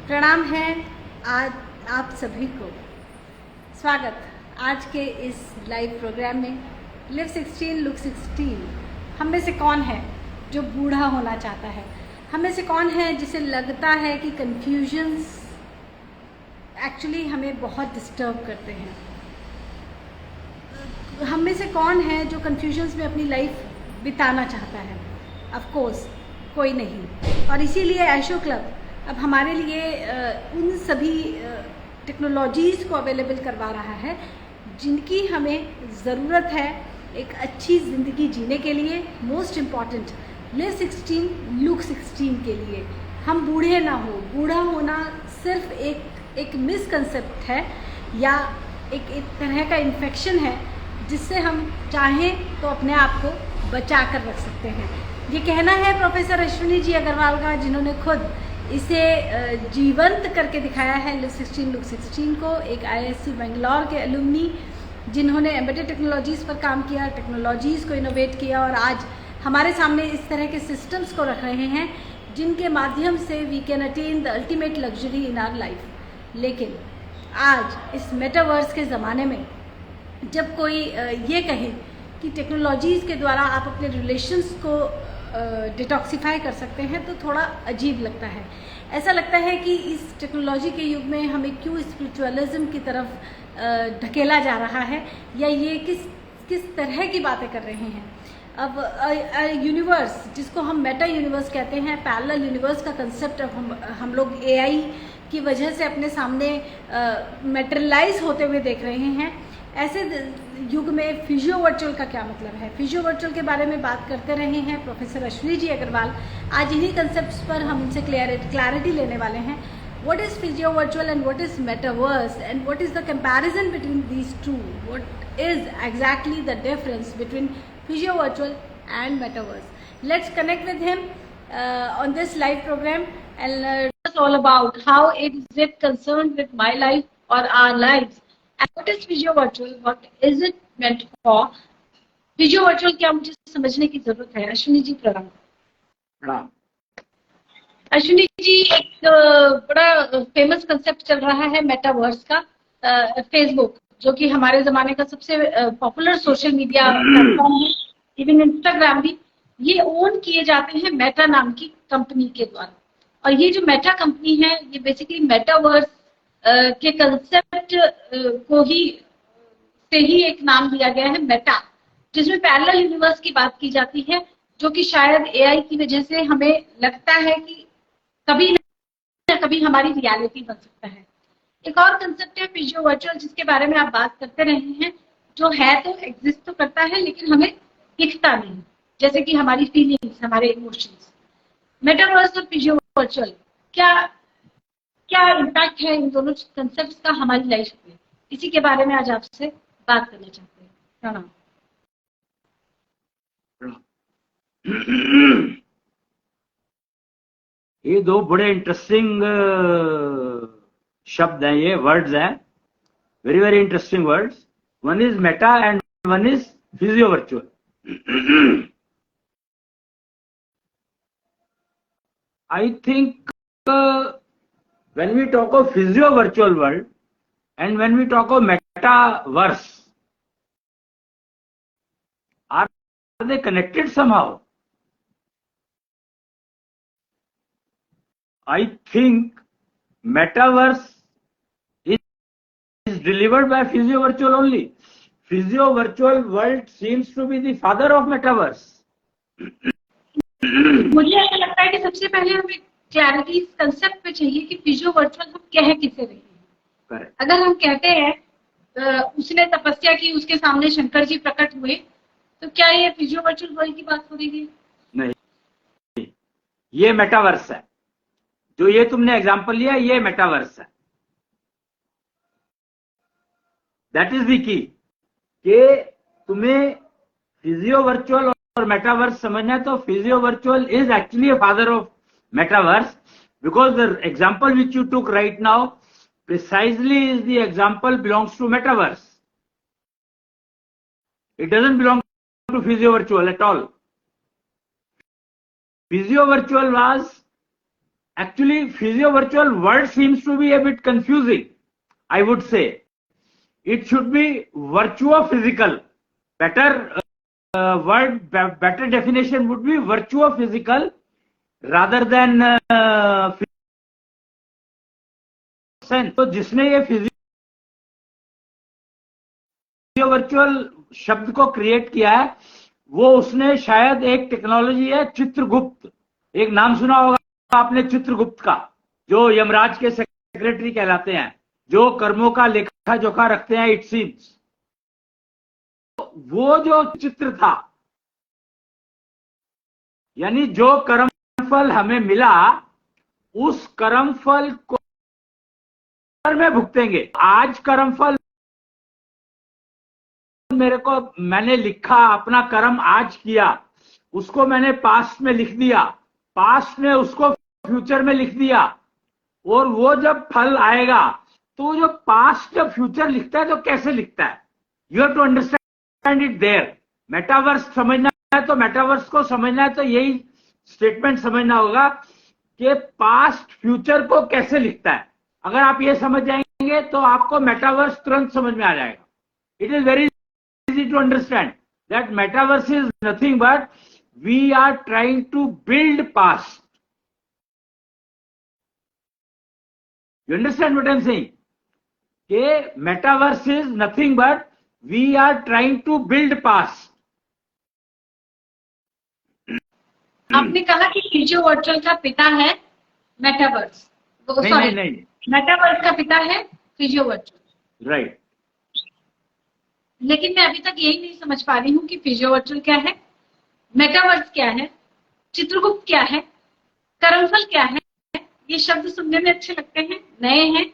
प्रणाम है आज आप सभी को। स्वागत आज के इस लाइव प्रोग्राम में। Live 16 look 16। हम में से कौन है जो बूढ़ा होना चाहता है? हम में से कौन है जिसे लगता है कि कन्फ्यूजन्स एक्चुअली हमें बहुत डिस्टर्ब करते हैं? हम में से कौन है जो कन्फ्यूजन्स में अपनी लाइफ बिताना चाहता है? ऑफ कोर्स कोई नहीं। और इसीलिए ऐशो क्लब अब हमारे लिए उन सभी टेक्नोलॉजीज़ को अवेलेबल करवा रहा है जिनकी हमें ज़रूरत है एक अच्छी ज़िंदगी जीने के लिए। मोस्ट इम्पॉर्टेंट, लिव 16 लुक 16 के लिए। हम बूढ़े ना हो। बूढ़ा होना सिर्फ एक मिसकंसेप्ट है या एक तरह का इन्फेक्शन है जिससे हम चाहें तो अपने आप को बचा कर रख सकते हैं। ये कहना है प्रोफेसर अश्विनी जी अग्रवाल का, जिन्होंने खुद इसे जीवंत करके दिखाया है। लिव 16 लुक 16 को एक IISc बेंगलोर के एलुमनी जिन्होंने एम्बेडेड टेक्नोलॉजीज़ पर काम किया, टेक्नोलॉजीज़ को इनोवेट किया और आज हमारे सामने इस तरह के सिस्टम्स को रख रहे हैं जिनके माध्यम से we can attain the ultimate luxury in our life. लेकिन आज इस मेटावर्स के ज़माने में जब कोई ये कहे कि टेक्नोलॉजीज़ के द्वारा आप अपने रिलेशंस को डिटॉक्सिफाई कर सकते हैं तो थोड़ा अजीब लगता है। ऐसा लगता है कि इस टेक्नोलॉजी के युग में हमें क्यों स्पिरिचुअलिज्म की तरफ ढकेला जा रहा है या ये किस तरह की बातें कर रहे हैं। अब यूनिवर्स जिसको हम मेटा यूनिवर्स कहते हैं, पैरेलल यूनिवर्स का कंसेप्ट अब हम लोग AI की वजह से अपने सामने मेटेरियलाइज होते हुए देख रहे हैं। ऐसे युग में फिजियो वर्चुअल का क्या मतलब है? फिजियो वर्चुअल के बारे में बात करते रहे हैं प्रोफेसर अश्विनी जी अग्रवाल। आज इन्हीं कंसेप्ट्स पर हम उनसे क्लैरिटी लेने वाले हैं। What is physio virtual and what is metaverse and what is the comparison between these two? What is exactly the difference between physio virtual and metaverse? Let's connect with him on this live program and it's all about how is it concerned with my life or our lives. And what is physio virtual? What is it meant for? physio virtual क्या मुझे समझने की जरूरत है। अश्विनी जी प्रणाम। प्रणाम। अश्विनी जी, एक बड़ा फेमस कंसेप्ट चल रहा है मेटावर्स का। फेसबुक जो कि हमारे जमाने का सबसे पॉपुलर सोशल मीडिया प्लेटफॉर्म है, इवन इंस्टाग्राम भी, ये ओन किए जाते हैं मेटा नाम की कंपनी के द्वारा। और ये जो मेटा कंपनी है ये बेसिकली मेटावर्स के कंसेप्ट को ही एक नाम दिया गया है मेटा, जिसमें पैरेलल यूनिवर्स की बात की जाती है जो कि शायद AI की वजह से हमें लगता है कि कभी ना कभी हमारी रियलिटी बन सकता है। एक और कंसेप्ट है फिजियो वर्चुअल जिसके बारे में आप बात करते रहे हैं, जो है तो एग्जिस्ट तो करता है लेकिन हमें दिखता नहीं, जैसे कि हमारी फीलिंग्स, हमारे इमोशंस। मेटावर्स और फिजियो वर्चुअल क्या इम्पैक्ट है इन दोनों कंसेप्ट्स का हमारी लाइफ में, इसी के बारे में आज आपसे बात करना चाहते हैं। प्रणाम। ये दो बड़े इंटरेस्टिंग शब्द हैं, ये वर्ड्स हैं, very very interesting words. One is Meta and one is physio virtual. I think when we talk of physio virtual world and when we talk of metaverse, are they connected somehow? I think metaverse is delivered by physio virtual only. Physio virtual world seems to be the father of metaverse. मुझे ऐसा लगता है कि सबसे पहले हमें clarity इस concept पे चाहिए कि फिजियो वर्चुअल हम कह किसे रहे हैं। अगर हम कहते हैं उसने तपस्या की, उसके सामने शंकर जी प्रकट हुए, तो क्या ये फिजियो वर्चुअल वर्ल्ड की बात हो रही है? नहीं, ये मेटावर्स है। जो ये तुमने एग्जांपल लिया ये मेटावर्स है। दैट इज द की कि तुम्हें फिजियो वर्चुअल और मेटावर्स समझना है तो physio virtual is actually a father of metaverse because the example which you took right now precisely is the example belongs to metaverse. It doesn't belong to physio virtual at all. Physio virtual was Actually, physio-virtual word seems to be a bit confusing. I would say it should be virtuo-physical. Better better definition would be virtuo-physical rather than sense. तो जिसने ये physio-virtual शब्द को create किया है, वो उसने शायद एक टेक्नोलॉजी है चित्रगुप्त, एक नाम सुना होगा आपने चित्रगुप्त का, जो यमराज के सेक्रेटरी कहलाते हैं, जो कर्मों का लेखा जोखा रखते हैं, इट सीम्स। वो जो चित्र था, यानी जो कर्मफल हमें मिला, उस कर्मफल को में भुगतेंगे। आज कर्मफल मेरे को, मैंने लिखा, अपना कर्म आज किया, उसको मैंने पास्ट में लिख दिया, पास्ट में उसको फ्यूचर में लिख दिया, और वो जब फल आएगा तो जो पास्ट जब फ्यूचर लिखता है तो कैसे लिखता है? You have to understand it there. Metaverse समझना है तो मेटावर्स को समझना है तो यही स्टेटमेंट समझना होगा कि पास्ट फ्यूचर को कैसे लिखता है। अगर आप ये समझ जाएंगे तो आपको मेटावर्स तुरंत समझ में आ जाएगा। It is very easy to understand that metaverse is nothing but we are trying to build past. You understand what I'm saying? कि metaverse is nothing but we are trying to build past. आपने कहा कि physio virtual का पिता है metaverse. नहीं, metaverse का पिता है फिजियो वर्चुअल। राइट। लेकिन मैं अभी तक यही नहीं समझ पा रही हूँ कि फिजियो वर्चुअल क्या है, मेटावर्स क्या है, चित्रगुप्त क्या है, कर्मफल क्या है। ये शब्द सुनने में अच्छे लगते हैं, नए हैं,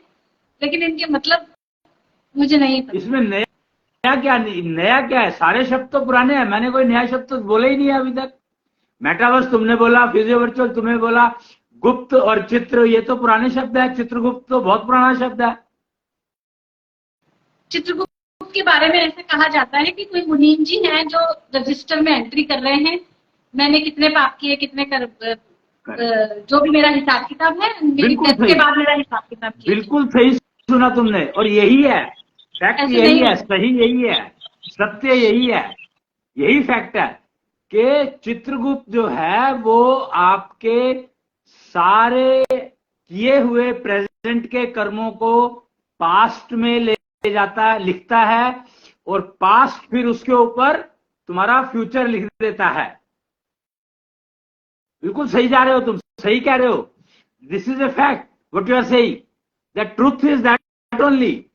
लेकिन इनके मतलब मुझे नहीं पता। इसमें नया क्या है? सारे शब्द तो पुराने हैं। मैंने कोई नया शब्द तो बोला ही नहीं है अभी तक। मेटावर्स तुमने बोला, फिजियो वर्चुअल तुमने बोला, गुप्त और चित्र ये तो पुराने शब्द है। चित्रगुप्त तो बहुत पुराना शब्द है। चित्रगुप्त के बारे में ऐसे कहा जाता है कि कोई मुनीम जी हैं जो रजिस्टर में एंट्री कर रहे हैं, मैंने कितने पाप किए, कितने जो भी मेरा हिसाब किताब है, मेरी डेथ के बाद मेरा हिसाब किताब किया। बिल्कुल सही सुना तुमने, और यही है फैक्ट, यही है सही, यही है सत्य, यही है, यही फैक्ट है कि चित्रगुप्त जो है वो आपके सारे किए हुए प्रेजेंट के कर्मों को पास्ट में ले जाता, लिखता है, और पास्ट फिर उसके ऊपर तुम्हारा फ्यूचर लिख देता है। बिल्कुल सही जा रहे हो तुम, सही कह रहे हो। This is a fact what you are saying. The truth is that only,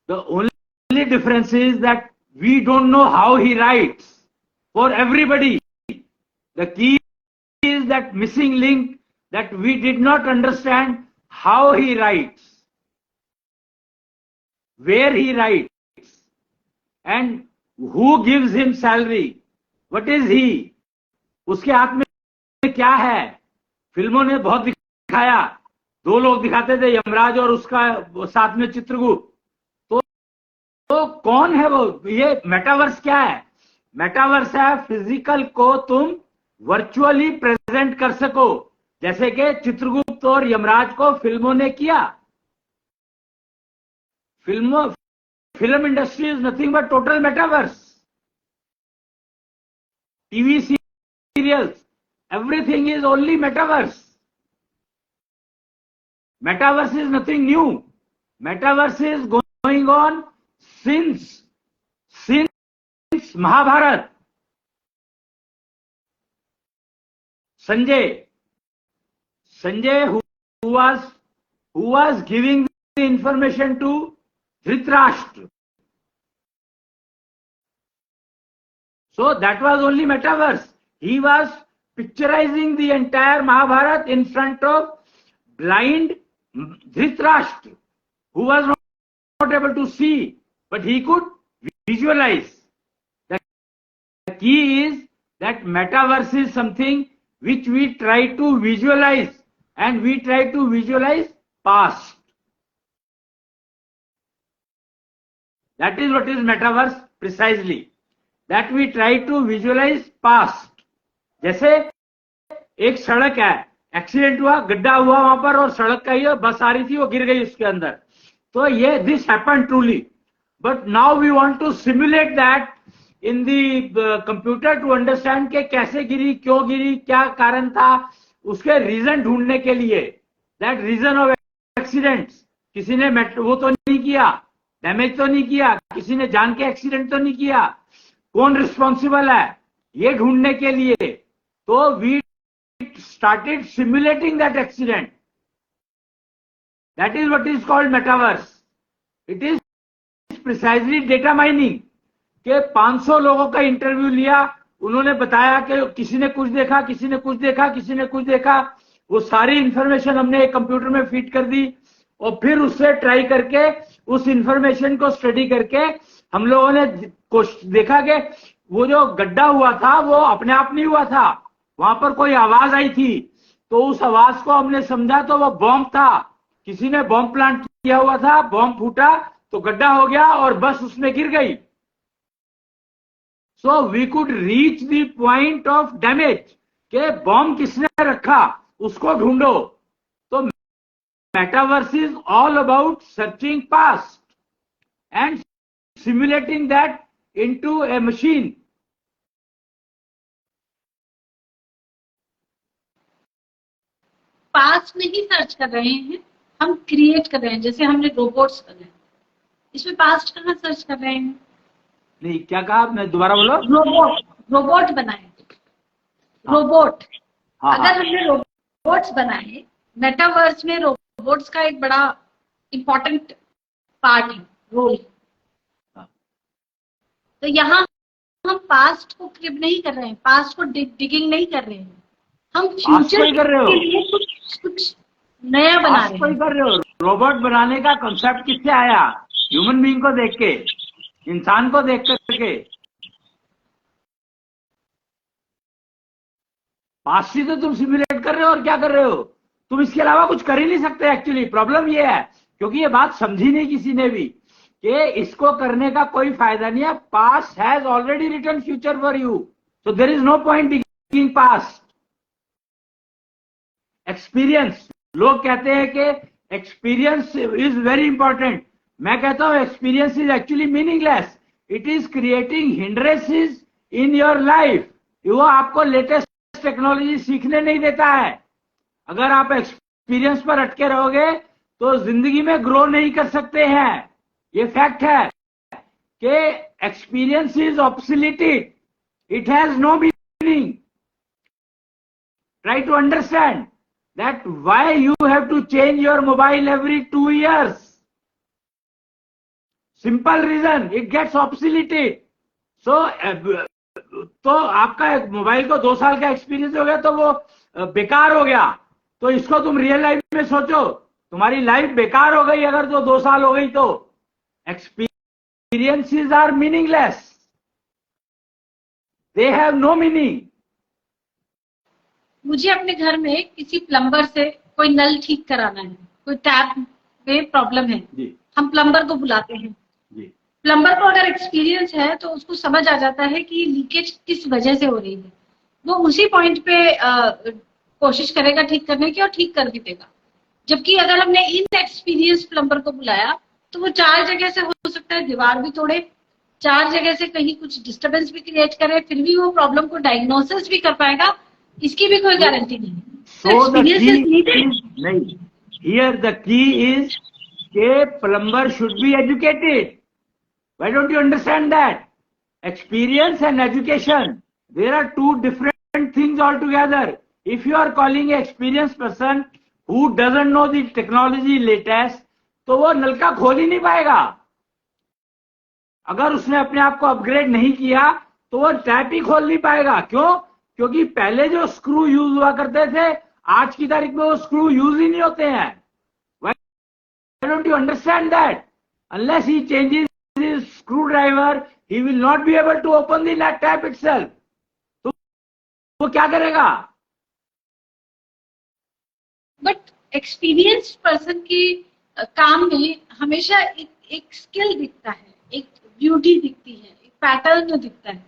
the only difference is that we don't know how he writes for everybody. The key is that missing link, that we did not understand how he writes, where he writes, and who gives him salary, what is he, उसके हाथ में क्या है। फिल्मों ने बहुत दिखाया, दो लोग दिखाते थे, यमराज और उसका साथ में चित्रगुप्त। तो कौन है वो? ये मेटावर्स क्या है? मेटावर्स है फिजिकल को तुम वर्चुअली प्रेजेंट कर सको, जैसे कि चित्रगुप्त और यमराज को फिल्मों ने किया। film industry is nothing but total metaverse. TV serials, everything is only metaverse. Metaverse is nothing new. Metaverse is going on since Mahabharata. Sanjay who was giving the information to Dhritarashtra. So that was only metaverse. He was picturizing the entire Mahabharata in front of blind Dhritarashtra, who was not able to see, but he could visualize. The key is that metaverse is something which we try to visualize, and we try to visualize past. That is what is metaverse precisely. That we try to visualize past. जैसे एक सड़क है, accident हुआ, गड्ढा हुआ वहां पर और सड़क का ही बस आ रही थी, वो गिर गई उसके अंदर। तो ये this happen truly, but now we want to simulate that in the computer to understand के कैसे गिरी, क्यों गिरी, क्या कारण था, उसके रीजन ढूंढने के लिए, दैट रीजन ऑफ एक्सीडेंट्स। किसी ने वो तो नहीं किया, डैमेज तो नहीं किया, किसी ने जान के एक्सीडेंट तो नहीं किया, कौन रिस्पॉन्सिबल है, ये ढूंढने के लिए तो we started simulating that accident. That is what is called metaverse. It is precisely data mining. के 500 लोगों का इंटरव्यू लिया, उन्होंने बताया कि किसी ने कुछ देखा, किसी ने कुछ देखा, किसी ने कुछ देखा, वो सारी इंफॉर्मेशन हमने एक कंप्यूटर में फीड कर दी और फिर उससे ट्राई करके उस इंफॉर्मेशन को स्टडी करके हम लोगों ने देखा कि वो जो गड्ढा हुआ था वो अपने आप नहीं हुआ था, वहां पर कोई आवाज आई थी, तो उस आवाज को हमने समझा तो वो बॉम्ब था, किसी ने बॉम्ब प्लांट किया हुआ था, बॉम्ब फूटा तो गड्ढा हो गया और बस उसमें गिर गई। So we could reach the point of damage के बॉम्ब किसने रखा, उसको ढूंढो। तो metaverse is all about searching past and simulating that into a machine. Past नहीं सर्च कर रहे हैं, हम क्रिएट कर रहे हैं, जैसे हमने रोबोट्स बनाए, इसमें पास्ट कहाँ सर्च कर रहे हैं? नहीं, क्या कहा, मैं दोबारा बोलो। रोबोट बनाए, रोबोट। हाँ, अगर हमने रोबोट्स बनाए, मेटावर्स में रोबोट्स का एक बड़ा इंपॉर्टेंट पार्ट है, रोल। तो यहाँ हम पास्ट को क्रिप नहीं कर रहे हैं, पास्ट को डिगिंग नहीं कर रहे हैं, हम फ्यूचर के लिए कुछ नया बना रहे हैं। कर रहे हो। रोबोट बनाने का कॉन्सेप्ट किससे आया? ह्यूमन बीइंग को देख के, इंसान को देख करके। पास्ट ही तो तुम सिमुलेट कर रहे हो और क्या कर रहे हो, तुम इसके अलावा कुछ कर ही नहीं सकते। एक्चुअली प्रॉब्लम ये है, क्योंकि ये बात समझी नहीं किसी ने भी कि इसको करने का कोई फायदा नहीं है। Past has already written future for you, so there is no point digging past. Experience, लोग कहते हैं कि एक्सपीरियंस इज वेरी इंपॉर्टेंट, मैं कहता हूं experience is actually meaningless, it is creating hindrances in your life. वो आपको लेटेस्ट टेक्नोलॉजी सीखने नहीं देता है। अगर आप एक्सपीरियंस पर अटके रहोगे तो जिंदगी में ग्रो नहीं कर सकते हैं। ये फैक्ट है कि experience is obsoleted, it has no meaning. Try to understand that why you have to change your mobile every 2 years. Simple reason, it gets obsoleted. So तो आपका मोबाइल को 2 साल का एक्सपीरियंस हो गया तो वो बेकार हो गया। तो इसको तुम रियल लाइफ में सोचो, तुम्हारी लाइफ बेकार हो गई अगर तो 2 साल हो गई तो। Experiences are meaningless, they have no meaning. मुझे अपने घर में किसी प्लम्बर से कोई नल ठीक कराना है, कोई टैप में प्रॉब्लम है, हम प्लम्बर को बुलाते हैं। प्लम्बर को अगर एक्सपीरियंस है तो उसको समझ आ जाता है कि लीकेज किस वजह से हो रही है, वो उसी पॉइंट पे कोशिश करेगा ठीक करने की और ठीक कर भी देगा। जबकि अगर हमने इनएक्सपीरियंस प्लम्बर को बुलाया तो वो 4 जगह से हो सकता है दीवार भी तोड़े, 4 जगह से कहीं कुछ डिस्टर्बेंस भी क्रिएट करे, फिर भी वो प्रॉब्लम को डायग्नोसिस भी कर पाएगा, इसकी भी कोई गारंटी नहीं है। So the key is, नहीं, here the key is कि plumber should be educated. Why don't you understand that? Experience and education, there are 2 different things altogether. If you are calling an experienced person who doesn't know the technology latest, तो वो नलका खोल ही नहीं पाएगा। अगर उसने अपने आप को अपग्रेड नहीं किया तो वो टैप ही खोल नहीं पाएगा। क्यों? क्योंकि पहले जो स्क्रू यूज हुआ करते थे आज की तारीख में वो स्क्रू यूज ही नहीं होते हैं। Why don't you understand that? Unless he changes his screwdriver, he will not be able to open the tap itself. तो वो क्या करेगा? बट एक्सपीरियंस पर्सन की काम में हमेशा एक स्किल दिखता है, एक ब्यूटी दिखती है, एक पैटर्न दिखता है।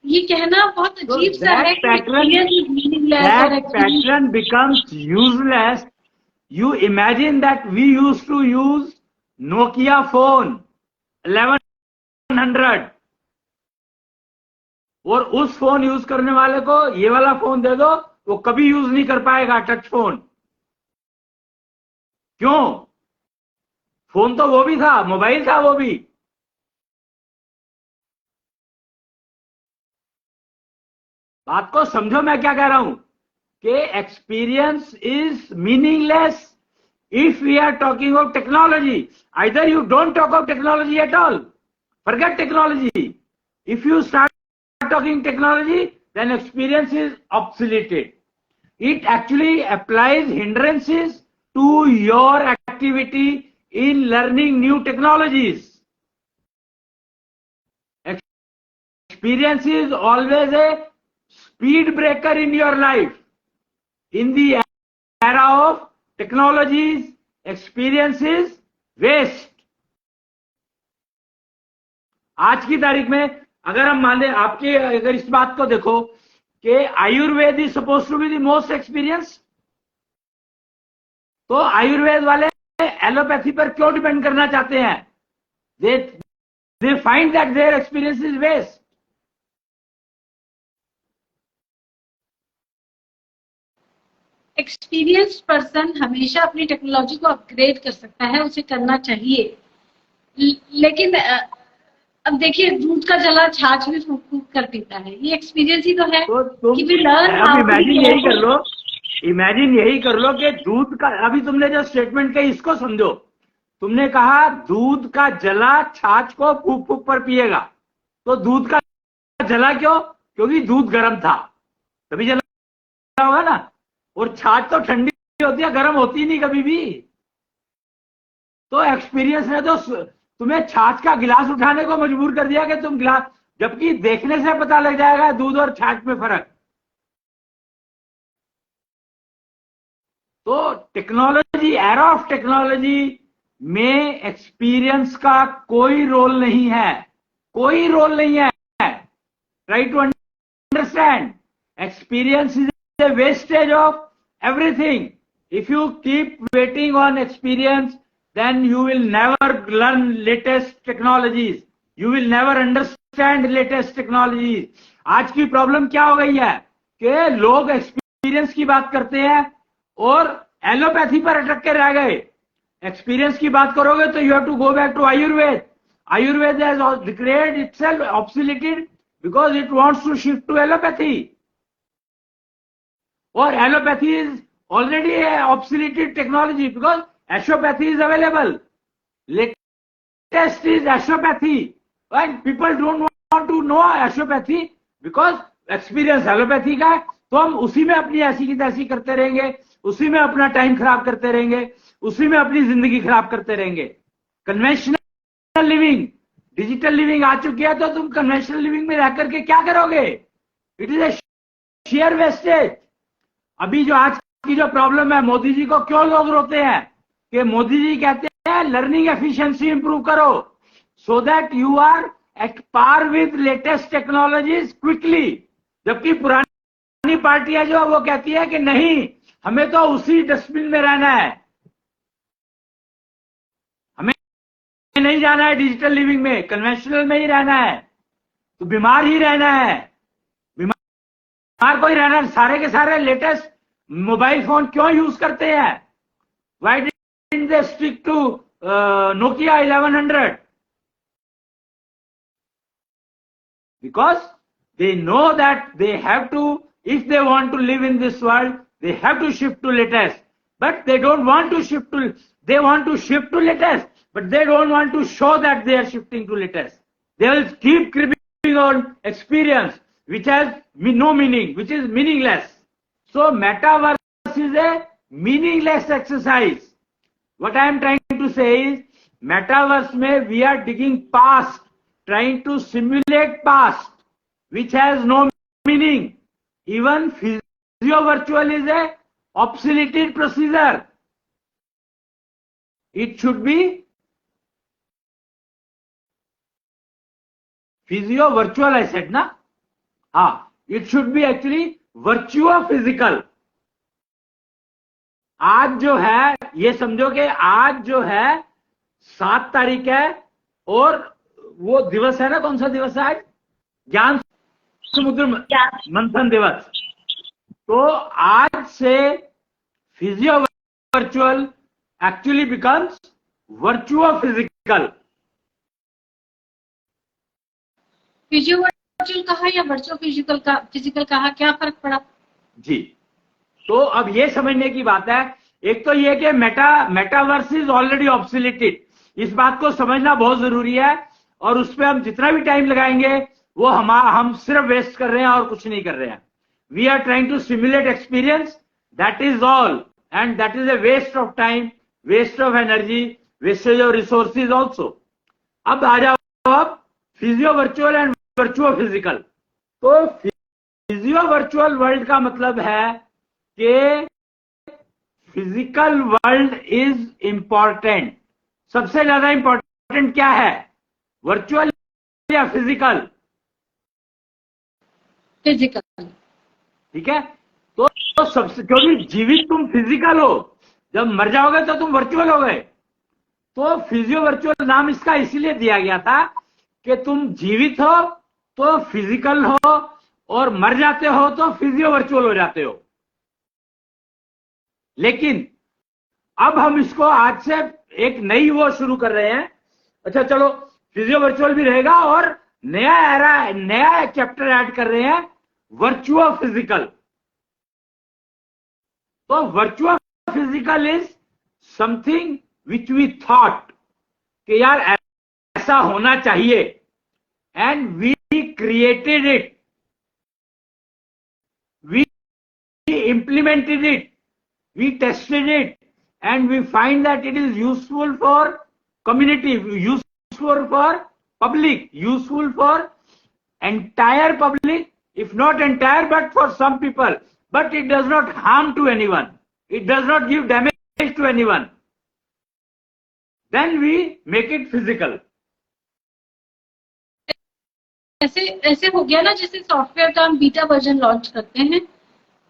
ये कहना बहुत अजीब सा है कि experience is meaningless that और experience pattern becomes useless. You imagine that we used to use Nokia phone 1100 और उस फोन यूज करने वाले को ये वाला फोन दे दो, वो कभी यूज नहीं कर पाएगा टच फोन। क्यों? फोन तो वो भी था, मोबाइल था वो भी। बात को समझो मैं क्या कह रहा हूं कि experience is meaningless if we are talking of technology. Either you don't talk of technology at all, forget technology. If you start talking technology, then experience is obsoleted. It actually applies hindrances to your activity in learning new technologies. Experience is always a speed breaker in your life. In the era of technologies, experience is waste. आज की तारीख में अगर हम मान लें, आपके अगर इस बात को देखो कि Ayurveda is suppose to be the most experience, तो आयुर्वेद वाले एलोपैथी पर क्यों डिपेंड करना चाहते हैं? They find that their experience is waste. Experience person हमेशा अपनी टेक्नोलॉजी को अपग्रेड कर सकता है, उसे करना चाहिए। लेकिन अब देखिए, दूध का जला छाछ भी फूक फूक कर पीता है, ये एक्सपीरियंस ही तो है कि वी लर्न। अब इमेजिन यही कर लो, इमेजिन यही कर लो कि दूध का, अभी तुमने जो स्टेटमेंट कही इसको समझो। तुमने कहा दूध का जला छाछ को फूक फूक पर पिएगा, तो दूध का जला क्यों? क्योंकि दूध गर्म था तभी जला होगा ना। और छाछ तो ठंडी होती है, गर्म होती नहीं कभी भी। तो एक्सपीरियंस ने तो तुम्हें छाछ का गिलास उठाने को मजबूर कर दिया कि तुम गिलास, जबकि देखने से पता लग जाएगा दूध और छाछ में फर्क। तो टेक्नोलॉजी, एरा ऑफ टेक्नोलॉजी में एक्सपीरियंस का कोई रोल नहीं है, कोई रोल नहीं है। Try to understand, experience is a wastage of everything. If you keep waiting on experience, then you will never learn latest technologies, you will never understand latest technologies. आज की problem क्या हो गई है कि लोग एक्सपीरियंस की बात करते हैं और एलोपैथी पर अटक के रह गए। एक्सपीरियंस की बात करोगे तो you have to go back to Ayurveda. Ayurveda has declared itself obsoleted because it wants to shift to allopathy, और allopathy is already obsoleted technology because Ashopathy is available. Latest is Ashopathy. And people don't want to know Ashopathy because experience allopathy का है, तो हम उसी में अपनी ऐसी की तैसी करते रहेंगे, उसी में अपना टाइम खराब करते रहेंगे, उसी में अपनी जिंदगी खराब करते रहेंगे। कन्वेंशनल लिविंग, डिजिटल लिविंग आ चुकी है, तो तुम कन्वेंशनल लिविंग में रह करके क्या करोगे? It is a share wastage. अभी जो आज की जो प्रॉब्लम है, मोदी जी को क्यों लोग रोते हैं कि मोदी जी कहते हैं लर्निंग एफिशिएंसी इंप्रूव करो so that you are at par with latest technologies quickly, जबकि पुरानी पार्टी है जो वो कहती है कि नहीं, हमें तो उसी डस्टबिन में रहना है, हमें नहीं जाना है डिजिटल लिविंग में, कन्वेंशनल में ही रहना है, तो बीमार ही रहना है, बीमार को ही रहना है। सारे के सारे लेटेस्ट मोबाइल फोन क्यों यूज करते हैं? Why didn't they stick to Nokia 1100? Because they know that they have to, if they want to live in this world, they have to shift to latest. But they don't want to shift to, they want to shift to latest, but they don't want to show that they are shifting to latest. They will keep cribbing on experience, which has no meaning, which is meaningless. So metaverse is a meaningless exercise. What I am trying to say is, metaverse mein we are digging past, trying to simulate past, which has no meaning. Even physio-virtual is a obsoleted procedure. It should be physio-virtual, I said, na? हाँ, it should be actually virtuo physical. आज जो है, ये समझो कि आज जो है 7 तारीख है, और वो दिवस है ना, कौन सा दिवस है आज? ज्ञान समुद्र मंथन दिवस। तो आज से physio virtual actually becomes virtuo physical. Physio virtual कहा या वर्चुअल फिजिकल कहा, क्या फर्क पड़ा? जी, तो अब ये समझने की बात है, एक तो ये कि मेटावर्स इज ऑलरेडी ऑब्सोलेटेड, इस बात को समझना बहुत जरूरी है, और उस पर हम जितना भी टाइम लगाएंगे वो हम सिर्फ वेस्ट कर रहे हैं और कुछ नहीं कर रहे हैं। We are trying to simulate experience, that is all, and that is a waste of time, waste of energy, wastage of resources also. अब आ जाओ आप physio virtual and virtual physical. तो फिजियो वर्चुअल वर्ल्ड का मतलब है कि physical world is important. सबसे ज्यादा इंपॉर्टेंट क्या है, वर्चुअल या फिजिकल? फिजिकल। ठीक है, तो सबसे, क्योंकि जीवित तुम फिजिकल हो, जब मर जाओगे तो तुम वर्चुअल हो गए। तो फिजियो वर्चुअल नाम इसका इसीलिए दिया गया था कि तुम जीवित हो तो फिजिकल हो, और मर जाते हो तो फिजियो वर्चुअल हो जाते हो। लेकिन अब हम इसको आज से एक नई वो शुरू कर रहे हैं। अच्छा चलो, फिजियो वर्चुअल भी रहेगा, और नया एरा, नया चैप्टर ऐड कर रहे हैं, वर्चुअल फिजिकल। तो virtual physical is something which we thought कि यार ऐसा होना चाहिए, and we created it, we implemented it, we tested it, and we find that it is useful for community, useful for public, useful for entire public, if not entire, but for some people, but it does not harm to anyone, it does not give damage to anyone, then we make it physical. ऐसे ऐसे हो गया ना, जैसे software का हम beta version launch करते हैं,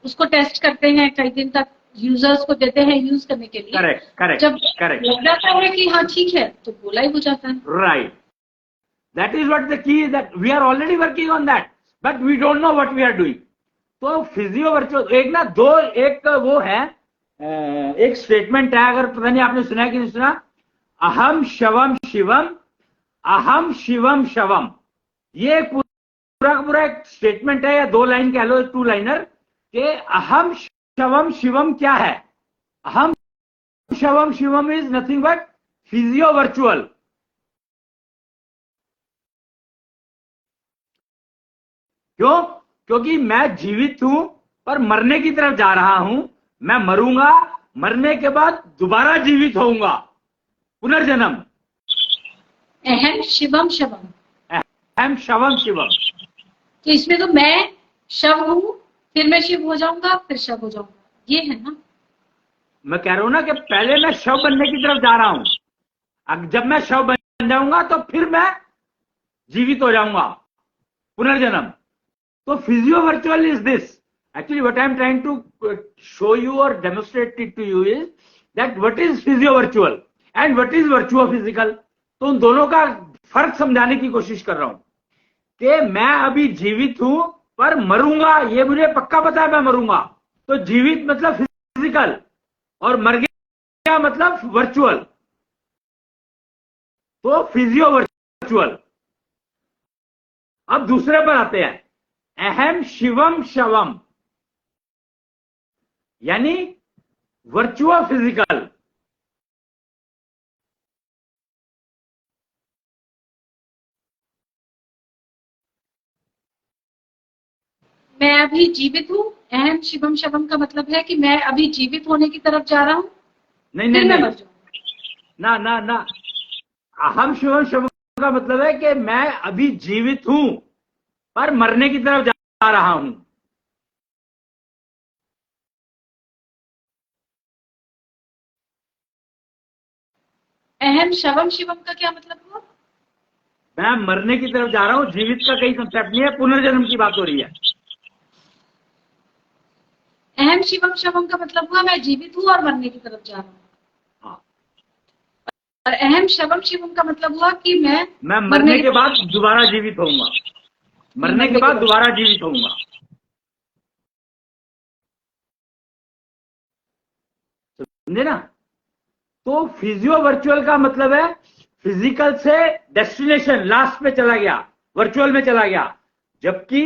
उसको टेस्ट करते हैं कई दिन तक, यूजर्स को देते हैं यूज करने के लिए। करेक्ट करेक्ट जब करेक्ट लग जाता है कि हाँ ठीक है, तो बोला ही हो जाता है। Right, that is what the key is, that we are already working on that, but we don't know what we are doing. तो फिजियो वर्चुअल एक ना दो, एक वो है, एक स्टेटमेंट है, अगर पता नहीं आपने सुना है कि नहीं सुना, अहम शवम शिवम, अहम शिवम शवम। ये पूरा एक स्टेटमेंट है, या 2 लाइन कह लो, 2 लाइनर, कि अहम शवम शिवम क्या है? अहम शवम शिवम is nothing but physio virtual. क्यों? क्योंकि मैं जीवित हूं पर मरने की तरफ जा रहा हूं, मैं मरूंगा, मरने के बाद दोबारा जीवित होऊंगा, पुनर्जन्म। अहम शिवम शवम, अहम शवम शिवम। तो इसमें तो मैं शव हूँ, फिर मैं शिव हो जाऊंगा, फिर शव हो जाऊंगा, ये है ना? मैं कह रहा हूं ना कि पहले मैं शव बनने की तरफ जा रहा हूं, अब जब मैं शव बन जाऊंगा तो फिर मैं जीवित हो जाऊंगा, पुनर्जन्म। तो physio virtual is this, actually what I am trying to show you or demonstrate it to you is that what is physio virtual and what is virtuo physical। तो उन दोनों का फर्क समझाने की कोशिश कर रहा हूं कि मैं अभी जीवित हूं पर मरूंगा, ये मुझे पक्का पता है मैं मरूंगा। तो जीवित मतलब फिजिकल, और मर गया मतलब वर्चुअल, तो फिजियो वर्चुअल। अब दूसरे पर आते हैं, अहम शिवम शवम, यानी वर्चुअल फिजिकल। मैं अभी जीवित हूँ, अहम शिवम शवम का मतलब है कि मैं अभी जीवित होने की तरफ जा रहा हूँ, नहीं फिर नहीं मैं नहीं, मर जाऊंगा। ना ना ना, अहम शिवम शवम का मतलब है कि मैं अभी जीवित हूं पर मरने की तरफ जा रहा हूं। अहम शवम शिवम का क्या मतलब हुआ? मैं मरने की तरफ जा रहा हूँ, जीवित का कहीं कंसेप्ट नहीं है, पुनर्जन्म की बात हो रही है। अहम शिवम शवम का मतलब हुआ मैं जीवित हूँ और मरने की तरफ जा रहा हूँ। हाँ, और अहम शवम शिवम का मतलब हुआ कि मैं मरने के बाद दोबारा जीवित होऊंगा, मरने के बाद दोबारा जीवित होऊंगा। समझे ना? तो फिजियो वर्चुअल का मतलब है फिजिकल से डेस्टिनेशन लास्ट पे चला गया, वर्चुअल में चला गया। जबकि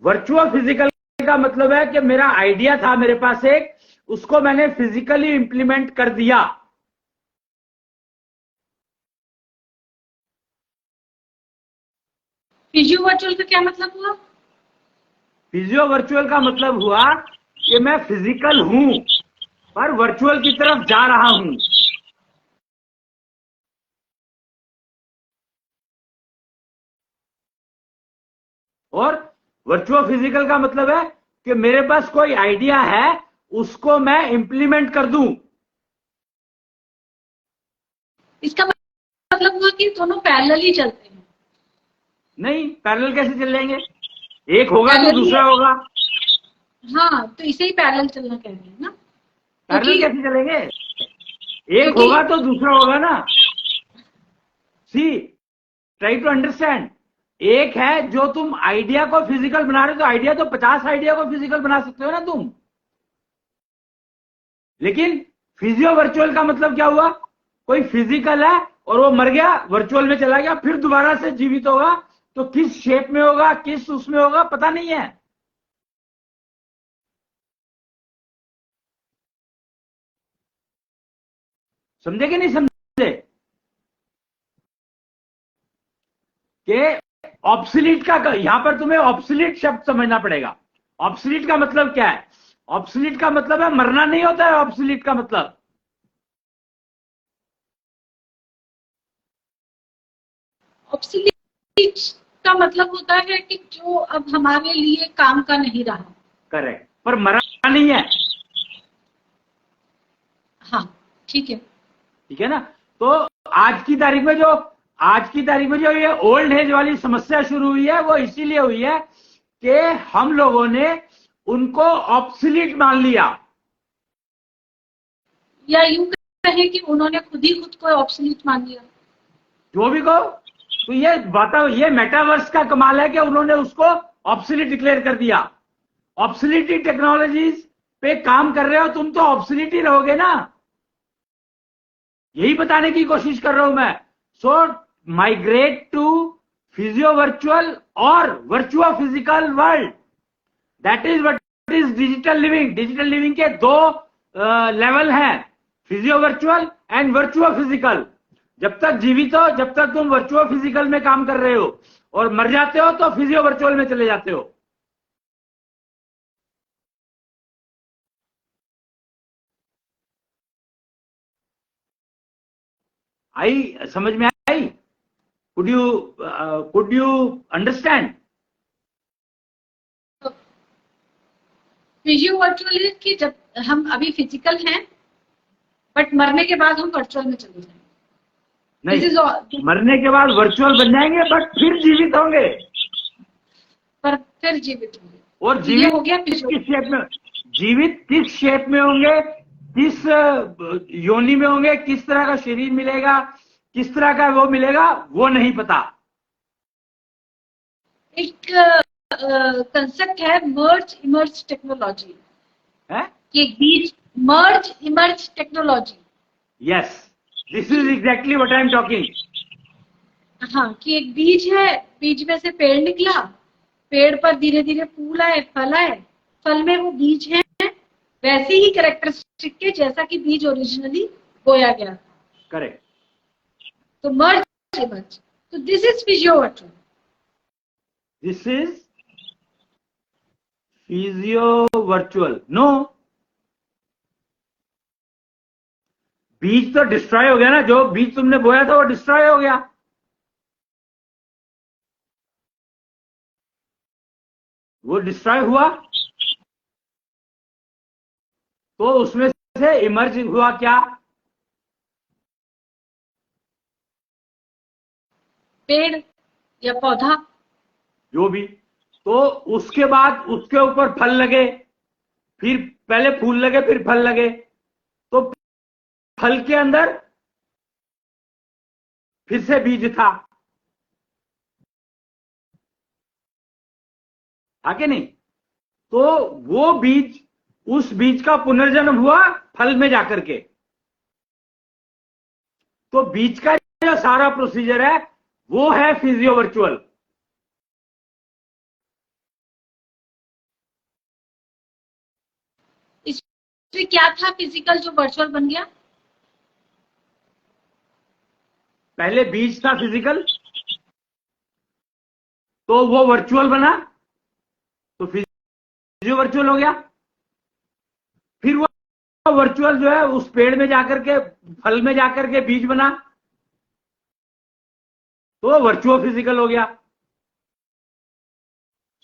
वर्चुअल फिजिकल का मतलब है कि मेरा आइडिया था मेरे पास एक, उसको मैंने फिजिकली इंप्लीमेंट कर दिया। फिजियो वर्चुअल का क्या मतलब हुआ? फिजियो वर्चुअल का मतलब हुआ कि मैं फिजिकल हूं पर वर्चुअल की तरफ जा रहा हूं। और वर्चुअल फिजिकल का मतलब है कि मेरे पास कोई आइडिया है, उसको मैं इंप्लीमेंट कर दूं। इसका मतलब हुआ कि दोनों पैरेलल ही चलते हैं। नहीं, पैरेलल कैसे चल जाएंगे? एक होगा तो पैरेलल ही, दूसरा होगा। हाँ, तो इसे ही पैरेलल चलना कह रहे हैं ना, पैरेलल क्योंकि कैसे चलेंगे? एक क्योंकि होगा तो दूसरा होगा ना। सी, ट्राई टू अंडरस्टैंड। एक है जो तुम आइडिया को फिजिकल बना रहे हो, तो आइडिया तो 50 आइडिया को फिजिकल बना सकते हो ना तुम। लेकिन फिजियो वर्चुअल का मतलब क्या हुआ? कोई फिजिकल है और वो मर गया, वर्चुअल में चला गया, फिर दोबारा से जीवित होगा, तो किस शेप में होगा, किस उसमें होगा, पता नहीं है। समझे कि नहीं समझे? कि ऑब्सोलीट का यहां पर तुम्हें ऑब्सोलीट शब्द समझना पड़ेगा। ऑब्सोलीट का मतलब क्या है? ऑब्सोलीट का मतलब है मरना नहीं होता है। ऑब्सोलीट का मतलब ऑब्सोलीट का मतलब होता है कि जो अब हमारे लिए काम का नहीं रहा। करेक्ट, पर मरा नहीं है। हाँ, ठीक है। ठीक है ना? तो आज की तारीख में जो आज की तारीख में जो ये ओल्ड एज वाली समस्या शुरू हुई है, वो इसीलिए हुई है कि हम लोगों ने उनको ऑब्सोलीट मान लिया। या यूं कहें कि उन्होंने खुद ही खुद को ऑब्सोलीट मान लिया। जो भी कहो, तो ये मेटावर्स का कमाल है कि उन्होंने उसको ऑब्सोलीट डिक्लेयर कर दिया। ऑब्सोलीटी टेक्नोलॉजीज पे काम कर रहे हो तुम, तो ऑब्सोलीट ही रहोगे ना। यही बताने की कोशिश कर रहा हूं मैं। सो माइग्रेट टू फिजियो वर्चुअल और virtual physical world. That is what is digital living. Digital living के दो लेवल हैं, physio virtual and virtual physical. जब तक जीवित हो, जब तक तुम वर्चुअल फिजिकल में काम कर रहे हो, और मर जाते हो तो फिजियो वर्चुअल में चले जाते हो। आई समझ में आई? Could you understand? Physio virtual कि जब हम अभी फिजिकल हैं बट मरने के बाद हम वर्चुअल में चले जाएंगे। नहीं, मरने के बाद वर्चुअल बन जाएंगे बट फिर जीवित होंगे। पर फिर जीवित होंगे। और तो ये हो गया किस शेप में? जीवित किस शेप में होंगे, किस योनि में होंगे, किस तरह का शरीर मिलेगा, किस तरह का वो मिलेगा, वो नहीं पता। एक कंसेप्ट है मर्ज इमर्ज टेक्नोलॉजी है? कि एक बीज merge emerge technology. Yes, this is exactly what I am talking. हाँ, कि एक बीज है, बीज में से पेड़ निकला, पेड़ पर धीरे धीरे फूल आए, फल आए, फल में वो बीज है वैसे ही कैरेक्टरिस्टिक के जैसा कि बीज ओरिजिनली बोया गया। करेक्ट। तो मर्ज इमर्ज, तो this is physio virtual. This is physio virtual. No, बीज तो डिस्ट्रॉय हो गया ना। जो बीज तुमने बोया था वो डिस्ट्रॉय हो गया, वो डिस्ट्रॉय हुआ, तो उसमें से इमर्ज हुआ क्या? पेड़। या पौधा, जो भी, तो उसके बाद उसके ऊपर फल लगे, फिर पहले फूल लगे फिर फल लगे, तो फल के अंदर फिर से बीज था, आगे नहीं, तो वो बीज, उस बीज का पुनर्जन्म हुआ फल में जाकर के। तो बीज का जो सारा प्रोसीजर है वो है फिजियो वर्चुअल। इसमें क्या था फिजिकल जो वर्चुअल बन गया? पहले बीज था फिजिकल, तो वो वर्चुअल बना, तो फिजियो वर्चुअल हो गया। फिर वो वर्चुअल जो है उस पेड़ में जाकर के, फल में जाकर के बीज बना, तो वर्चुअल फिजिकल हो गया।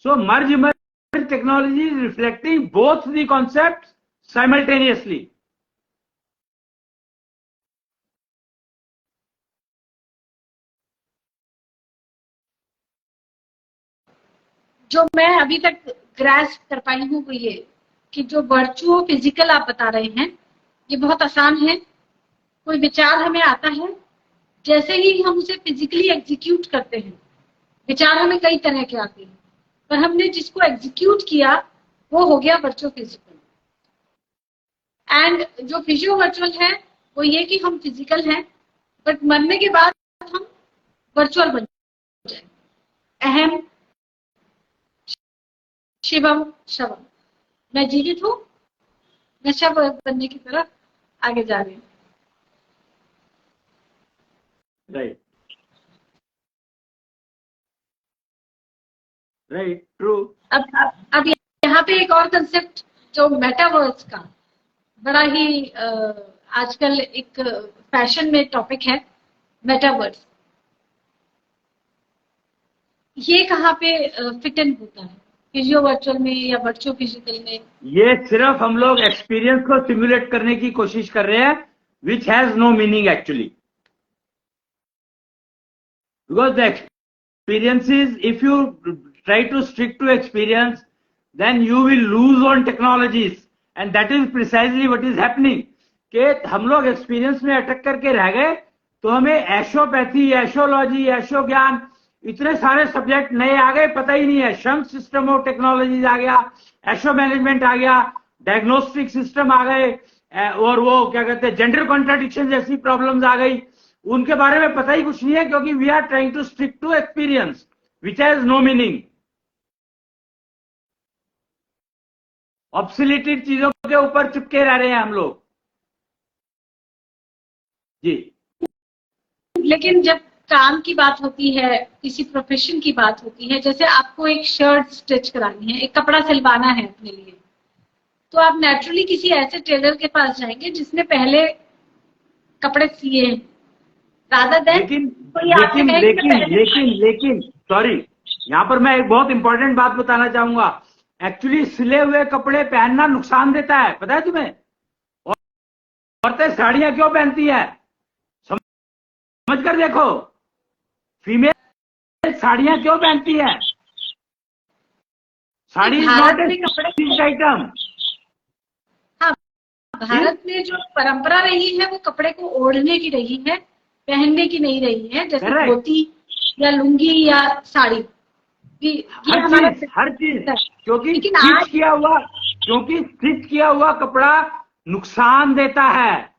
So merge emerge technology reflecting both the concept simultaneously. जो मैं अभी तक ग्रास्प कर पाई हूँ वो ये कि जो वर्चुअल फिजिकल आप बता रहे हैं ये बहुत आसान है। कोई विचार हमें आता है, जैसे ही हम उसे फिजिकली एग्जीक्यूट करते हैं, विचार हमें कई तरह के आते हैं, पर हमने जिसको एग्जीक्यूट किया वो हो गया वर्चुअल फिजिकल। एंड जो फिजियो वर्चुअल है वो ये कि हम फिजिकल हैं, बट मरने के बाद हम वर्चुअल बन जाए। अहम शिवम शवम, मैं जीवित हूँ, मैं शव बनने की तरफ आगे जा रही हूँ। Right, right, true. अब यहाँ पे एक और कंसेप्ट जो मेटावर्स का बड़ा ही आजकल एक फैशन में टॉपिक है, मेटावर्स। ये कहाँ पे फिट इन होता है, फिजियो वर्चुअल में या वर्चुअल फिजिकल में? ये सिर्फ हम लोग एक्सपीरियंस को सिमुलेट करने की कोशिश कर रहे हैं, which has no meaning actually, because the experiences, if you try to stick to experience, then you will lose on technologies, and that is precisely what is happening। कि हम लोग एक्सपीरियंस में अटक करके रह गए, तो हमें एशोपैथी, एशोलॉजी, एशो ज्ञान, इतने सारे सब्जेक्ट नए आ गए, पता ही नहीं है। शंक सिस्टम ऑफ टेक्नोलॉजीज आ गया, एशो मैनेजमेंट आ गया, डायग्नोस्टिक सिस्टम आ गए, और वो क्या कहते हैं जेंडर कॉन्ट्राडिक्शन जैसी प्रॉब्लम्स आ गई, उनके बारे में पता ही कुछ नहीं है, क्योंकि we are trying to stick to experience which has no meaning. Obsoleted चीजों के ऊपर चिपके रह रहे हैं हम लोग जी। लेकिन जब काम की बात होती है, किसी प्रोफेशन की बात होती है, जैसे आपको एक शर्ट स्टिच करानी है, एक कपड़ा सिलवाना है अपने लिए, तो आप नेचुरली किसी ऐसे टेलर के पास जाएंगे जिसने पहले कपड़े सिए हैं, रादर देन लेकिन सॉरी, यहां पर मैं एक बहुत इंपॉर्टेंट बात बताना चाहूंगा। एक्चुअली सिले हुए कपड़े पहनना नुकसान देता है, पता है तुम्हें? औरतें साड़ियां क्यों पहनती है, समझ कर देखो। फीमेल साड़ियां क्यों पहनती है? Sari is not a item. हाँ, भारत में जो परंपरा रही है वो कपड़े को ओढ़ने की रही है, पहनने की नहीं रही है, जैसे धोती या लुंगी या साड़ी। हर चीज क्योंकि स्टिच किया हुआ कपड़ा नुकसान देता है।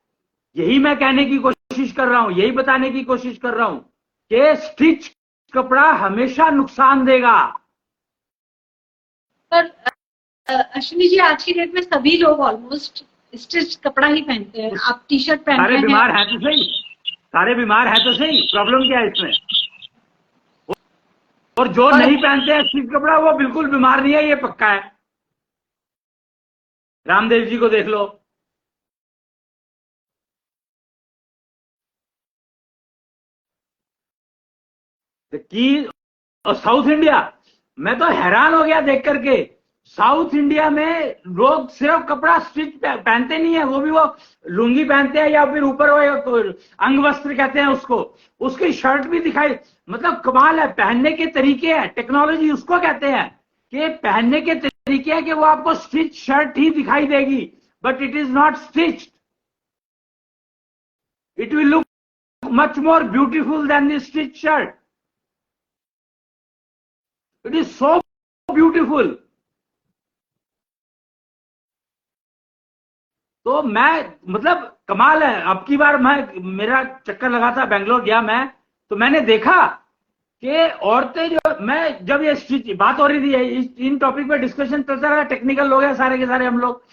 यही मैं कहने की कोशिश कर रहा हूं, यही बताने की कोशिश कर रहा हूं कि स्टिच कपड़ा हमेशा नुकसान देगा। पर अश्विनी जी, आज की डेट में सभी लोग ऑलमोस्ट स्टिच कपड़ा ही पहनते हैं। आप टी शर्ट पहनते हैं, सारे बीमार हैं तो सही, सारे बीमार हैं तो सही, प्रॉब्लम क्या है इसमें? और जो नहीं पहनते हैं स्टिच कपड़ा वो बिल्कुल बीमार नहीं है, ये पक्का है। रामदेव जी को देख लो। की साउथ इंडिया, मैं तो हैरान हो गया देख करके। साउथ इंडिया में लोग सिर्फ कपड़ा स्टिच पहनते नहीं है, वो भी वो लुंगी पहनते हैं या फिर ऊपर वो अंग वस्त्र कहते हैं उसको, उसकी शर्ट भी दिखाई, मतलब कमाल है। पहनने के तरीके हैं, टेक्नोलॉजी उसको कहते हैं कि पहनने के तरीके है कि वो आपको स्टिच शर्ट ही दिखाई देगी, but it is not stitched, it will look much more beautiful than the stitched shirt. It is so beautiful. तो मैं मतलब कमाल है। अब की बार मेरा चक्कर लगा था, बेंगलोर गया मैं, तो मैंने देखा कि औरतें जो, मैं जब ये स्टिच बात हो रही थी, इन टॉपिक पे डिस्कशन चलता रहा, टेक्निकल लोग हैं सारे के सारे हम लोग,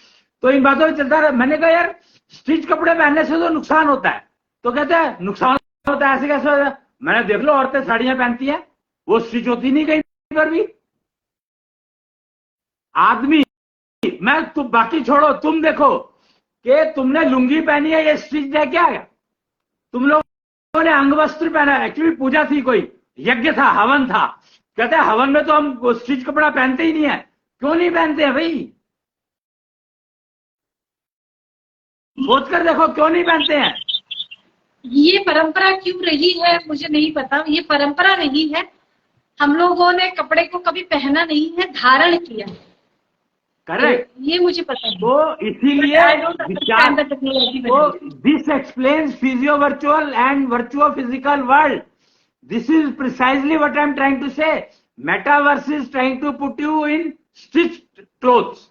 तो इन बातों पे चलता रहा। मैंने कहा यार स्टिच कपड़े पहनने से तो नुकसान होता है, तो कहते हैं नुकसान होता है, ऐसे कैसे होता है? मैंने देख लो औरतें साड़ियां पहनती हैं, वो स्टिच होती नहीं कहीं पर भी। आदमी, मैं तुम बाकी छोड़ो, तुम देखो कि तुमने लुंगी पहनी है, ये स्टिच है क्या? तुम लोगों ने अंग वस्त्र पहना है, एक्चुअली पूजा थी, कोई यज्ञ था, हवन था, कहते हैं हवन में तो हम स्टिच कपड़ा पहनते ही नहीं है। क्यों नहीं पहनते हैं भाई? सोचकर देखो क्यों नहीं पहनते हैं। ये परंपरा क्यों रही है मुझे नहीं पता, ये परंपरा नहीं है, हम लोगों ने कपड़े को कभी पहना नहीं है, धारण किया। करेक्ट, ये मुझे पता है। तो इसीलिए तो this explains physio virtual and virtual physical world. This is precisely what I am trying to say. Metaverse is trying to put you in stitched clothes.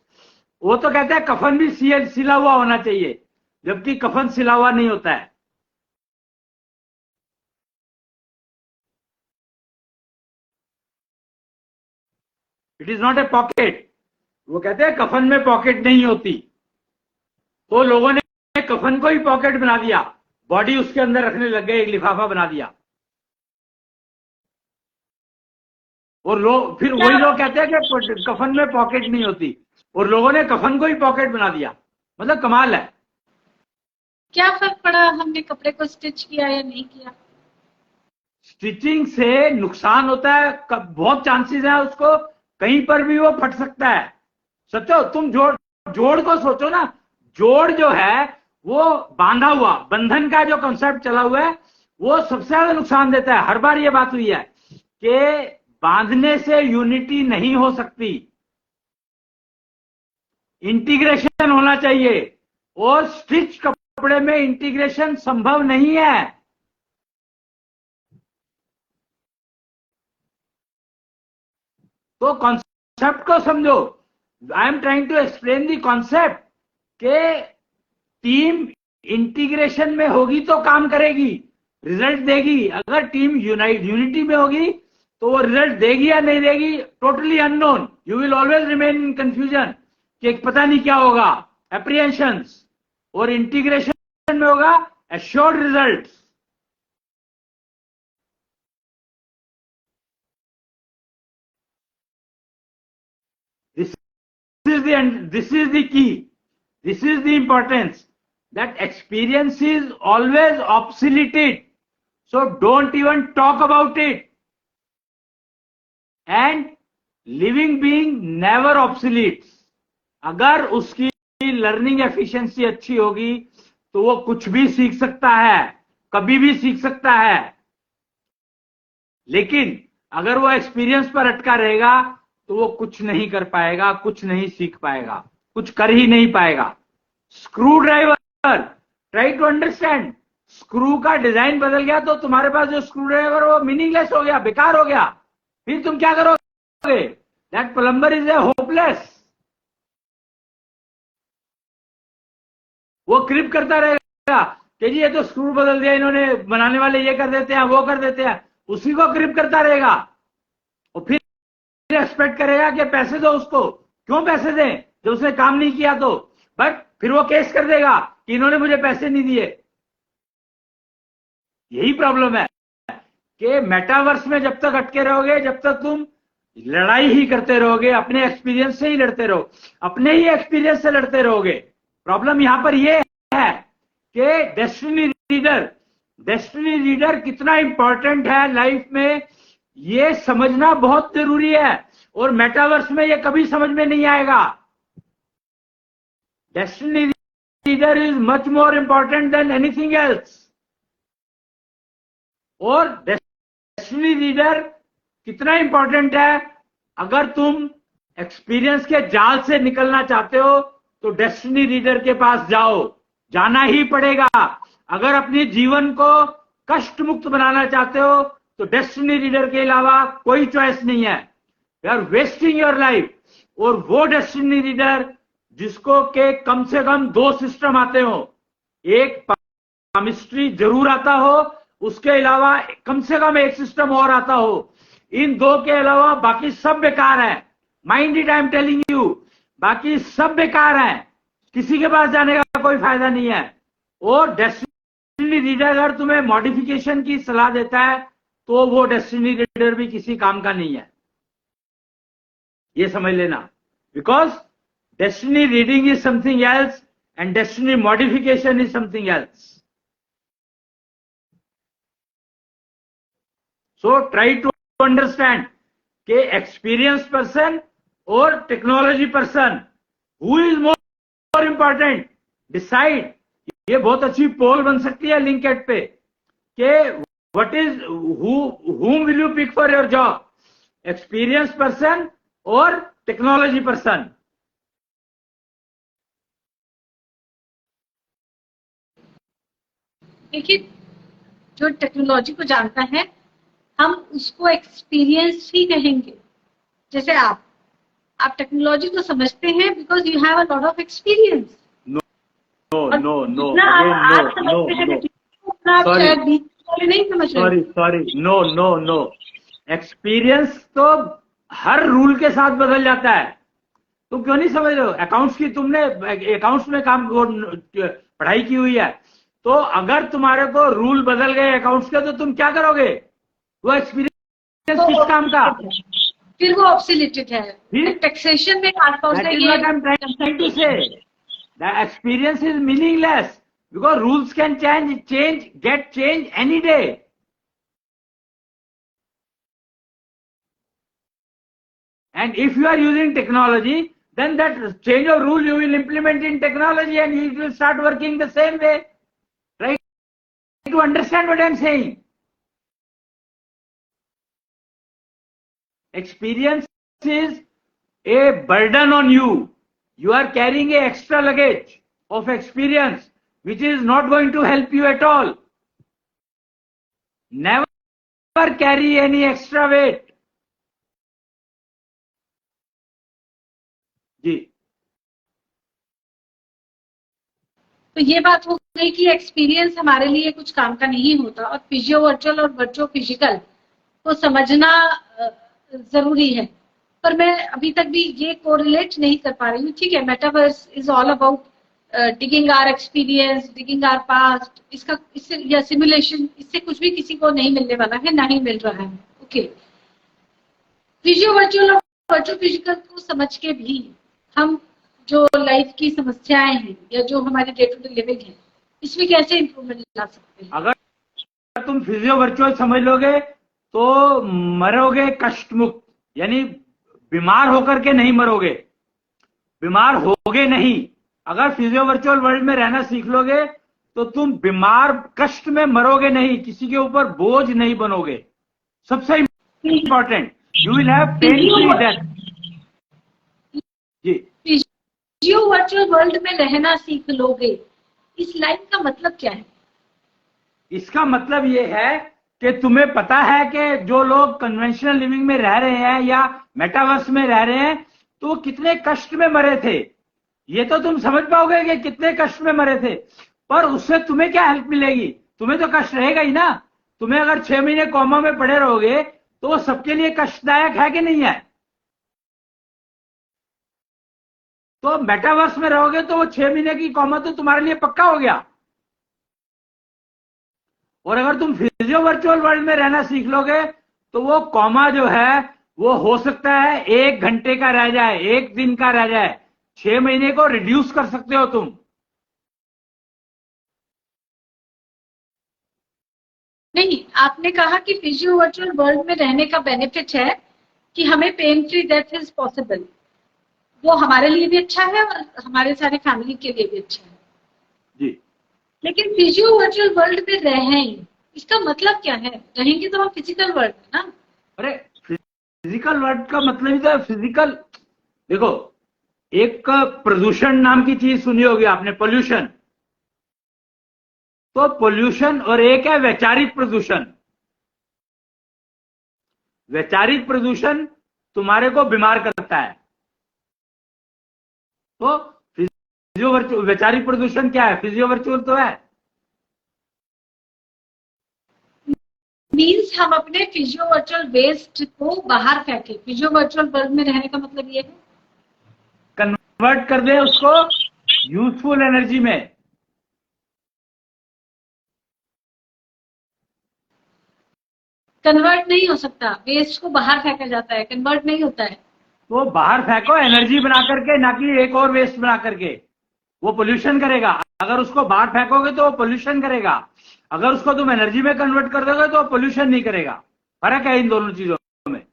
वो तो कहते हैं कफन भी सिला हुआ होना चाहिए, जबकि कफन सिला हुआ नहीं होता है। It is not a pocket. वो कहते हैं कफन में पॉकेट नहीं होती, तो लोगों ने कफन को ही पॉकेट बना दिया, बॉडी उसके अंदर रखने लग गए, एक लिफाफा बना दिया। और लोग फिर वही लोग कहते हैं कि कफन में पॉकेट नहीं होती, और लोगों ने कफन को ही पॉकेट बना दिया। मतलब कमाल है। क्या फर्क पड़ा हमने कपड़े को स्टिच किया या नहीं किया? स्टिचिंग से नुकसान होता है, बहुत चांसेस है उसको, कहीं पर भी वो फट सकता है। सोचो तुम जोड़ को सोचो ना, जोड़ जो है वो बांधा हुआ, बंधन का जो कॉन्सेप्ट चला हुआ है, वो सबसे ज्यादा नुकसान देता है। हर बार ये बात हुई है कि बांधने से यूनिटी नहीं हो सकती, इंटीग्रेशन होना चाहिए, और स्टिच कपड़े में इंटीग्रेशन संभव नहीं है। तो कॉन्सेप्ट को समझो। I am trying to explain the concept के टीम इंटीग्रेशन में होगी तो काम करेगी, रिजल्ट देगी। अगर टीम यूनिटी में होगी तो वो रिजल्ट देगी या नहीं देगी, totally unknown. You will always remain in confusion कि पता नहीं क्या होगा, एप्रीहेंशंस। और इंटीग्रेशन में होगा assured results. This is the key. This is the importance, that experience is always obsoleted. So don't even talk about it. And living being never obsoletes. अगर उसकी लर्निंग एफिशिएंसी अच्छी होगी तो वो कुछ भी सीख सकता है, कभी भी सीख सकता है। लेकिन अगर वो एक्सपीरियंस पर अटका रहेगा तो वो कुछ नहीं कर पाएगा, कुछ नहीं सीख पाएगा, कुछ कर ही नहीं पाएगा। Screwdriver, try to understand, screw का डिजाइन बदल गया तो तुम्हारे पास जो स्क्रू ड्राइवर वो मीनिंगलेस हो गया, बेकार हो गया। फिर तुम क्या करोगे? That plumber is a hopeless. वो क्रिप करता रहेगा कि जी ये तो स्क्रू बदल दिया इन्होंने, बनाने वाले ये कर देते हैं, वो कर देते हैं, उसी को क्रिप करता रहेगा। और फिर एक्सपेक्ट करेगा कि पैसे दो उसको। क्यों पैसे दें जब उसने काम नहीं किया तो? बट फिर वो केस कर देगा कि इन्होंने मुझे पैसे नहीं दिए। यही प्रॉब्लम है कि मेटावर्स में जब तक अटके रहोगे, जब तक तुम लड़ाई ही करते रहोगे, अपने एक्सपीरियंस से ही लड़ते रहो, अपने ही एक्सपीरियंस से लड़ते रहोगे। प्रॉब्लम यहां पर यह है कि डेस्टिनी रीडर कितना इंपॉर्टेंट है लाइफ में, ये समझना बहुत जरूरी है, और मेटावर्स में ये कभी समझ में नहीं आएगा। Destiny reader is much more important than anything else. और डेस्टिनी रीडर कितना इंपॉर्टेंट है, अगर तुम एक्सपीरियंस के जाल से निकलना चाहते हो तो डेस्टिनी रीडर के पास जाओ, जाना ही पड़ेगा। अगर अपने जीवन को कष्ट मुक्त बनाना चाहते हो तो डेस्टिनी रीडर के अलावा कोई चॉइस नहीं है। You are wasting your life. और वो डेस्टिनी रीडर जिसको के कम से कम 2 सिस्टम आते हो, एक केमिस्ट्री जरूर आता हो, उसके अलावा कम से कम एक सिस्टम और आता हो, इन 2 के अलावा बाकी सब बेकार है। Mind it, I am telling you, बाकी सब बेकार है, किसी के पास जाने का कोई फायदा नहीं है। और डेस्टिनी रीडर अगर तुम्हें मॉडिफिकेशन की सलाह देता है तो वो डेस्टिनी रीडर भी किसी काम का नहीं है, ये समझ लेना। Because destiny reading is something else and destiny modification is something else. So try to understand के एक्सपीरियंस पर्सन और technology person, who is more important, decide. ये बहुत अच्छी पोल बन सकती है लिंक्डइन पे कि what is whom will you pick for your job, experience person और टेक्नोलॉजी पर्सन। देखिए, जो टेक्नोलॉजी को जानता है हम उसको एक्सपीरियंस ही कहेंगे। जैसे आप टेक्नोलॉजी को समझते हैं because you have a lot of experience. No. आप समझते हैं उतना आप शायद नहीं समझ रहे। No. एक्सपीरियंस तो हर रूल के साथ बदल जाता है। तुम क्यों नहीं समझ रहे हो? अकाउंट्स की तुमने अकाउंट्स में काम पढ़ाई की हुई है, तो अगर तुम्हारे को रूल बदल गए अकाउंट्स के तो तुम क्या करोगे? वो एक्सपीरियंस किस काम का? फिर वो ऑब्सोलेटेड है। टैक्सेशन में खासतौर से ये the experience is meaningless because rules can get changed any day. And if you are using technology, then that change of rule you will implement in technology and it will start working the same way. Right? To understand what I am saying. Experience is a burden on you. You are carrying an extra luggage of experience which is not going to help you at all. Never carry any extra weight. जी, तो ये बात हो गई कि experience हमारे लिए कुछ काम का नहीं होता और फिजियो वर्चुअल और वर्चुअल फिजिकल को समझना जरूरी है। पर मैं अभी तक भी ये कोरिलेट नहीं कर पा रही हूँ। ठीक है, metaverse is all about digging our experience, digging our past, इससे या सिमुलेशन, इससे कुछ भी किसी को नहीं मिलने वाला है, ना ही मिल रहा है। ओके, फिजियो वर्चुअल और वर्चुअल फिजिकल को समझ के भी हम जो लाइफ की समस्याएं हैं या जो हमारी डे टू डे लिविंग है, इसमें कैसे इंप्रूवमेंट ला सकते हैं? अगर तुम फिजियो वर्चुअल समझ लोगे तो मरोगे कष्ट मुक्त, यानी बीमार होकर के नहीं मरोगे, बीमार होगे नहीं। अगर फिजियो वर्चुअल वर्ल्ड में रहना सीख लोगे तो तुम बीमार कष्ट में मरोगे नहीं, किसी के ऊपर बोझ नहीं बनोगे। सबसे important, you will have pain free death. जी, फिजियो वर्चुअल वर्ल्ड में रहना सीख लोगे, इस लाइन का मतलब क्या है? इसका मतलब ये है कि तुम्हें पता है कि जो लोग कन्वेंशनल लिविंग में रह रहे हैं या मेटावर्स में रह रहे हैं तो वो कितने कष्ट में मरे थे। ये तो तुम समझ पाओगे कि कितने कष्ट में मरे थे, पर उससे तुम्हें क्या हेल्प मिलेगी? तुम्हें तो कष्ट रहेगा ही ना। तुम्हें अगर 6 महीने कोमा में पड़े रहोगे तो वो सबके लिए कष्टदायक है कि नहीं है? तो मेटावर्स में रहोगे तो वो 6 महीने की कोमा तो तुम्हारे लिए पक्का हो गया। और अगर तुम फिजियो वर्चुअल वर्ल्ड में रहना सीख लोगे तो वो कॉमा जो है वो हो सकता है 1 घंटे का रह जाए, 1 दिन का रह जाए, 6 महीने को रिड्यूस कर सकते हो तुम। नहीं, आपने कहा कि फिजियो वर्चुअल वर्ल्ड में रहने का बेनिफिट है कि हमें pen free death is possible. वो हमारे लिए भी अच्छा है और हमारे सारे फैमिली के लिए भी अच्छा है। जी लेकिन फिजियो वर्चुअल वर्ल्ड में रहें, इसका मतलब क्या है? रहेंगे तो हम फिजिकल वर्ल्ड में ना। अरे फिजिकल वर्ड का मतलब ही तो है फिजिकल। देखो, एक प्रदूषण नाम की चीज सुनी होगी आपने, पोल्यूशन। तो पोल्यूशन और एक है वैचारिक प्रदूषण। वैचारिक प्रदूषण तुम्हारे को बीमार करता है। तो फिजियो वर्चुअल, वैचारिक प्रदूषण क्या है? फिजियो वर्चुअल तो है। मीन्स हम अपने फिजियो वर्चुअल वेस्ट को बाहर फेंके। फिजियो वर्चुअल वर्ल्ड में रहने का मतलब ये है कन्वर्ट कर दे उसको यूजफुल एनर्जी में। कन्वर्ट नहीं हो सकता। वेस्ट को बाहर फेंका जाता है, कन्वर्ट नहीं होता है। तो बाहर फेंको एनर्जी बना करके, ना कि एक और वेस्ट बना करके। वो पोल्यूशन करेगा। अगर उसको बाहर फेंकोगे तो वो पोल्यूशन करेगा। अगर उसको तुम एनर्जी में कन्वर्ट कर दोगे तो वो पोल्यूशन नहीं करेगा। फर्क है इन दोनों चीजों में।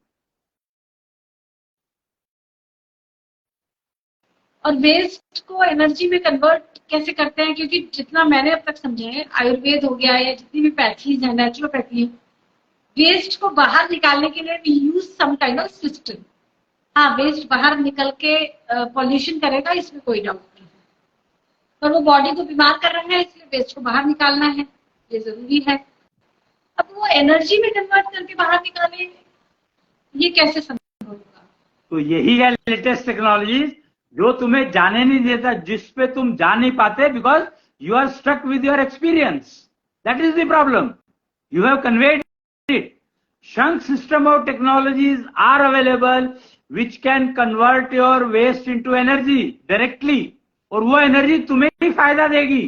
और वेस्ट को एनर्जी में कन्वर्ट कैसे करते हैं? क्योंकि जितना मैंने अब तक समझा है, आयुर्वेद हो गया या जितनी भी पैथीज है, नेचुरोपैथी है, वेस्ट को बाहर निकालने के लिए we use some kind of system. हाँ, वेस्ट बाहर निकल के पॉल्यूशन करेगा, इसमें कोई डाउट नहीं है। पर वो बॉडी को बीमार कर रहा है, इसलिए वेस्ट को बाहर निकालना है, ये जरूरी है। अब वो एनर्जी में कन्वर्ट करके बाहर निकाले, ये कैसे संभव होगा? तो यही है लेटेस्ट टेक्नोलॉजी, जो तुम्हें जाने नहीं देता, जिस पे तुम जा नहीं पाते, because you are stuck with your experience. That is the problem. You have conveyed it. शंक system of technologies are available which can convert your waste into energy directly, और वो एनर्जी तुम्हें ही फायदा देगी।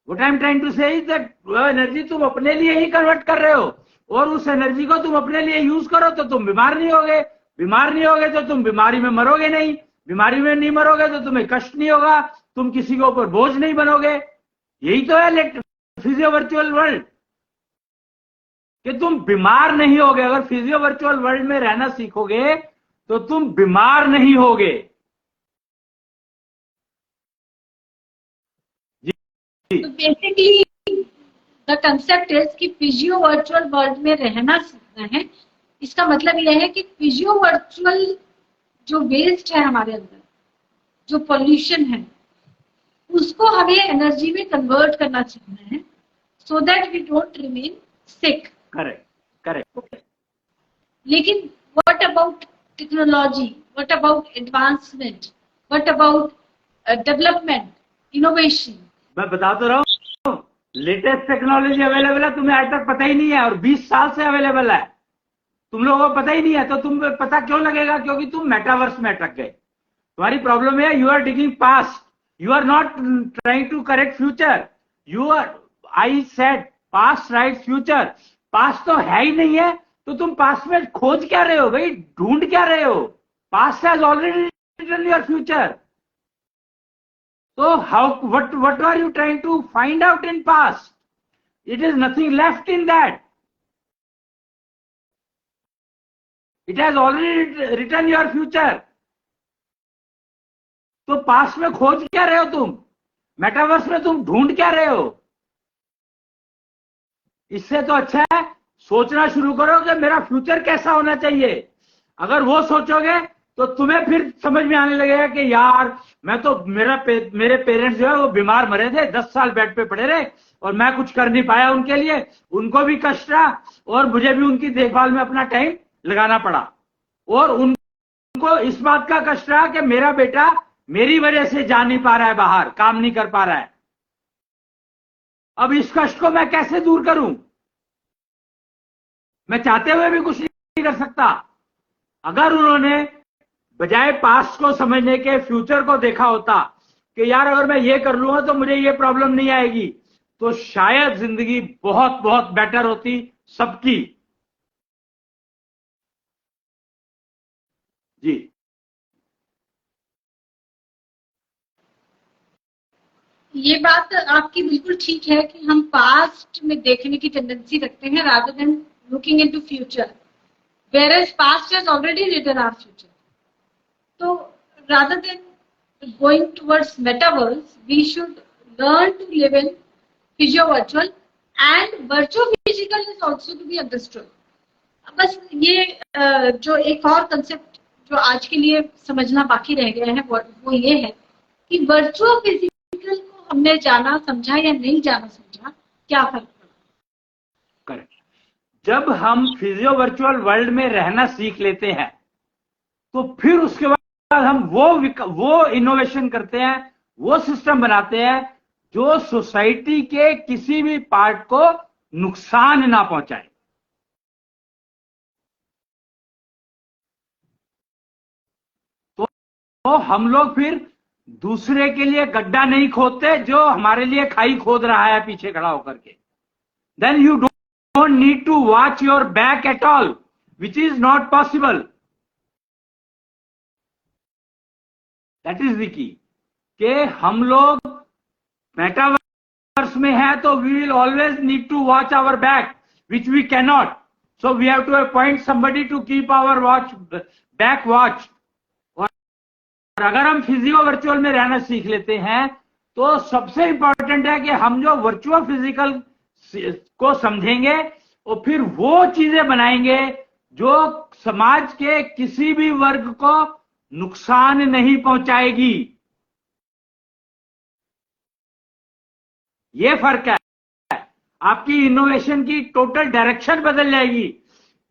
What I'm trying to say is that वो energy तुम अपने लिए ही कन्वर्ट कर रहे हो, और उस एनर्जी को तुम अपने लिए यूज करो तो तुम बीमार नहीं होगे। बीमार नहीं होगे तो तुम बीमारी में मरोगे नहीं। बीमारी में नहीं मरोगे तो तुम्हें कष्ट नहीं होगा। तुम किसी के ऊपर बोझ नहीं बनोगे। यही तो है फिजियो वर्चुअल वर्ल्ड, कि तुम बीमार नहीं होगे। अगर फिजियो वर्चुअल वर्ल्ड में रहना सीखोगे तो तुम बीमार नहीं होगे। तो बेसिकली द कंसेप्ट इज कि फिजियो वर्चुअल वर्ल्ड में रहना सीखना है। इसका मतलब यह है कि फिजियो वर्चुअल जो वेस्ट है हमारे अंदर, जो पॉल्यूशन है, उसको हमें एनर्जी में कन्वर्ट करना सीखना है, so that we don't remain sick. Correct correct. लेकिन what about technology, what about advancement, what about development, innovation? मैं बता तो रहा हूं, लेटेस्ट टेक्नोलॉजी अवेलेबल है, तुम्हें आज तक पता ही नहीं है, और 20 साल से अवेलेबल है। तुम लोगों को पता ही नहीं है, तो तुम पता क्यों लगेगा? क्योंकि तुम मेटावर्स में अटक गए। तुम्हारी प्रॉब्लम है, you are digging past, you are not trying to correct future. You are, I said past write future. Past तो है ही नहीं है, तो तुम पास्ट में खोज क्या रहे हो भाई? ढूंढ क्या रहे हो? Past has already written your future. So what are you trying to find out in past? It is nothing left in that. It has already written your future. तो पास्ट में खोज क्या रहे हो तुम? मेटावर्स में तुम ढूंढ क्या रहे हो? इससे तो अच्छा है सोचना शुरू करो कि मेरा फ्यूचर कैसा होना चाहिए। अगर वो सोचोगे तो तुम्हें फिर समझ में आने लगेगा कि यार, मैं तो मेरे पेरेंट्स जो है वो बीमार मरे थे, 10 साल बेड पे पड़े रहे, और मैं कुछ कर नहीं पाया उनके लिए। उनको भी कष्ट रहा, और मुझे भी उनकी देखभाल में अपना टाइम लगाना पड़ा, और उनको इस बात का कष्ट रहा कि मेरा बेटा मेरी वजह से जा नहीं पा रहा है, बाहर काम नहीं कर पा रहा है। अब इस कष्ट को मैं कैसे दूर करूं? मैं चाहते हुए भी कुछ नहीं कर सकता। अगर उन्होंने बजाय पास्ट को समझने के फ्यूचर को देखा होता कि यार अगर मैं ये कर लूंगा तो मुझे ये प्रॉब्लम नहीं आएगी, तो शायद जिंदगी बहुत बहुत बेटर होती सबकी। जी ये बात आपकी बिल्कुल ठीक है कि हम पास्ट में देखने की टेंडेंसी रखते हैं rather than looking into future, whereas past has already written our future. So rather than going towards metaverse, we should learn to live in physio-virtual and virtual-physical is also to be understood. बस ये जो एक और concept जो आज के लिए समझना बाकी रह गया है वो ये है कि वर्चुअल फिजिकल को हमने जाना समझा या नहीं जाना समझा, क्या फर्क पड़ा। करेक्ट। जब हम फिजियो वर्चुअल वर्ल्ड में रहना सीख लेते हैं तो फिर उसके बाद हम वो इनोवेशन करते हैं, वो सिस्टम बनाते हैं जो सोसाइटी के किसी भी पार्ट को नुकसान ना पहुंचाए। तो हम लोग फिर दूसरे के लिए गड्ढा नहीं खोदते जो हमारे लिए खाई खोद रहा है पीछे खड़ा होकर के। Then you don't need to watch your back at all, which is not possible. That is the key कि हम लोग मेटावर्स में है तो we will always need to watch our back, which we can not. So we have to appoint somebody to keep our watch back watch. और अगर हम physio virtual में रहना सीख लेते हैं तो सबसे इंपॉर्टेंट है कि हम जो वर्चुअल फिजिकल को समझेंगे और फिर वो चीजें बनाएंगे जो समाज के किसी भी वर्ग को नुकसान नहीं पहुंचाएगी। ये फर्क है। आपकी इनोवेशन की टोटल डायरेक्शन बदल जाएगी।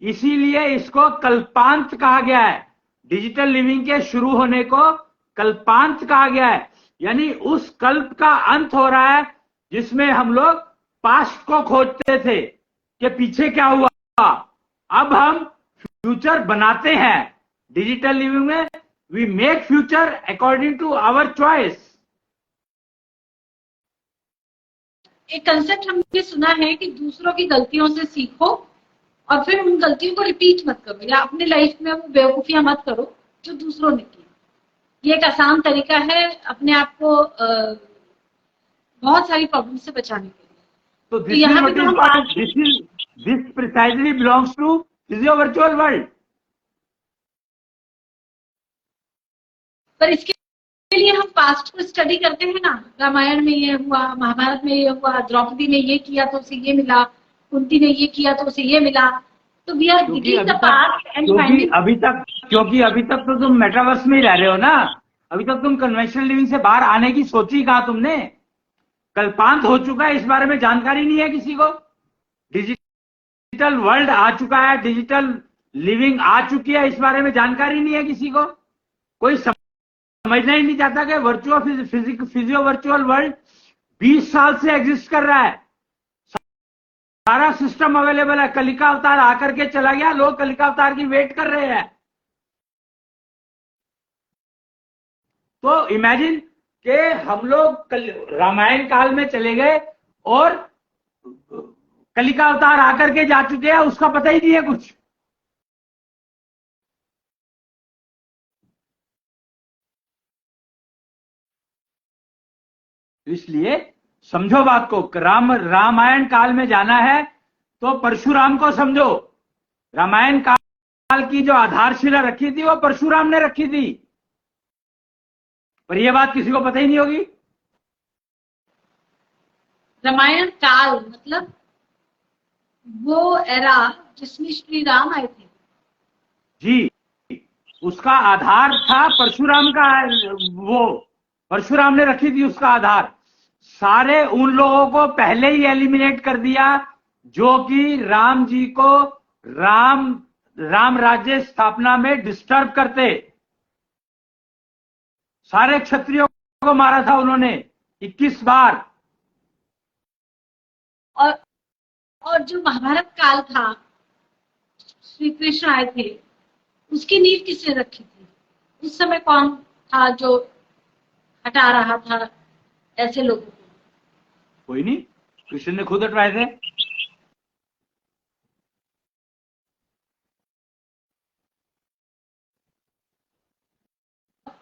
इसीलिए इसको कल्पांत कहा गया है। डिजिटल लिविंग के शुरू होने को कल्पांत कहा गया है, यानी उस कल्प का अंत हो रहा है जिसमें हम लोग पास्ट को खोजते थे कि पीछे क्या हुआ। अब हम फ्यूचर बनाते हैं। डिजिटल लिविंग में we make future according to our choice. एक कंसेप्ट हमने सुना है कि दूसरों की गलतियों से सीखो और फिर उन गलतियों को रिपीट मत करो, या अपनी लाइफ में वो बेवकूफियां मत करो जो दूसरों ने की। ये एक आसान तरीका है अपने आप को बहुत सारी प्रॉब्लम से बचाने के लिए। तो यहाँ पे this precisely belongs to physio virtual world. पर इसके लिए हम पास्ट को स्टडी करते हैं ना, रामायण में ये हुआ, महाभारत में ये हुआ, द्रौपदी ने ये किया तो उसे ये मिला, कुंती ने ये किया तो उसे ये मिला। तो we are digging the past and finding. क्योंकि अभी तक तो तुम मेटावर्स में ही रह रहे हो ना। अभी तक तुम कन्वेंशनल लिविंग से बाहर आने की सोची कहा तुमने। कल्पांत हो चुका है, इस बारे में जानकारी नहीं है किसी को। डिजिटल वर्ल्ड आ चुका है, डिजिटल लिविंग आ चुकी है, इस बारे में जानकारी नहीं है किसी को। कोई समझना ही नहीं चाहता कि वर्चुअल फिजियो वर्चुअल वर्ल्ड 20 साल से एग्जिस्ट कर रहा है। सारा सिस्टम अवेलेबल है। कलिका अवतार आकर के चला गया, लोग कलिका अवतार की वेट कर रहे हैं। तो इमेजिन कि हम लोग रामायण काल में चले गए और कलिका अवतार आकर के जा चुके हैं, उसका पता ही नहीं है कुछ। इसलिए समझो बात को। रामायण काल में जाना है तो परशुराम को समझो। रामायण काल की जो आधारशिला रखी थी वो परशुराम ने रखी थी, पर यह बात किसी को पता ही नहीं होगी। रामायण काल मतलब वो एरा जिसमें श्री राम आए थे। जी, उसका आधार था परशुराम का। वो परशुराम ने रखी थी उसका आधार। सारे उन लोगों को पहले ही एलिमिनेट कर दिया जो कि राम जी को राम राज्य स्थापना में डिस्टर्ब करते। सारे क्षत्रियों को मारा था उन्होंने 21 बार। और जो महाभारत काल था, श्री कृष्ण आए थे, उसकी नींव किसने रखी थी? उस समय कौन था जो हटा रहा था ऐसे लोगों को? कोई नहीं, कृष्ण ने खुद हटवाए थे।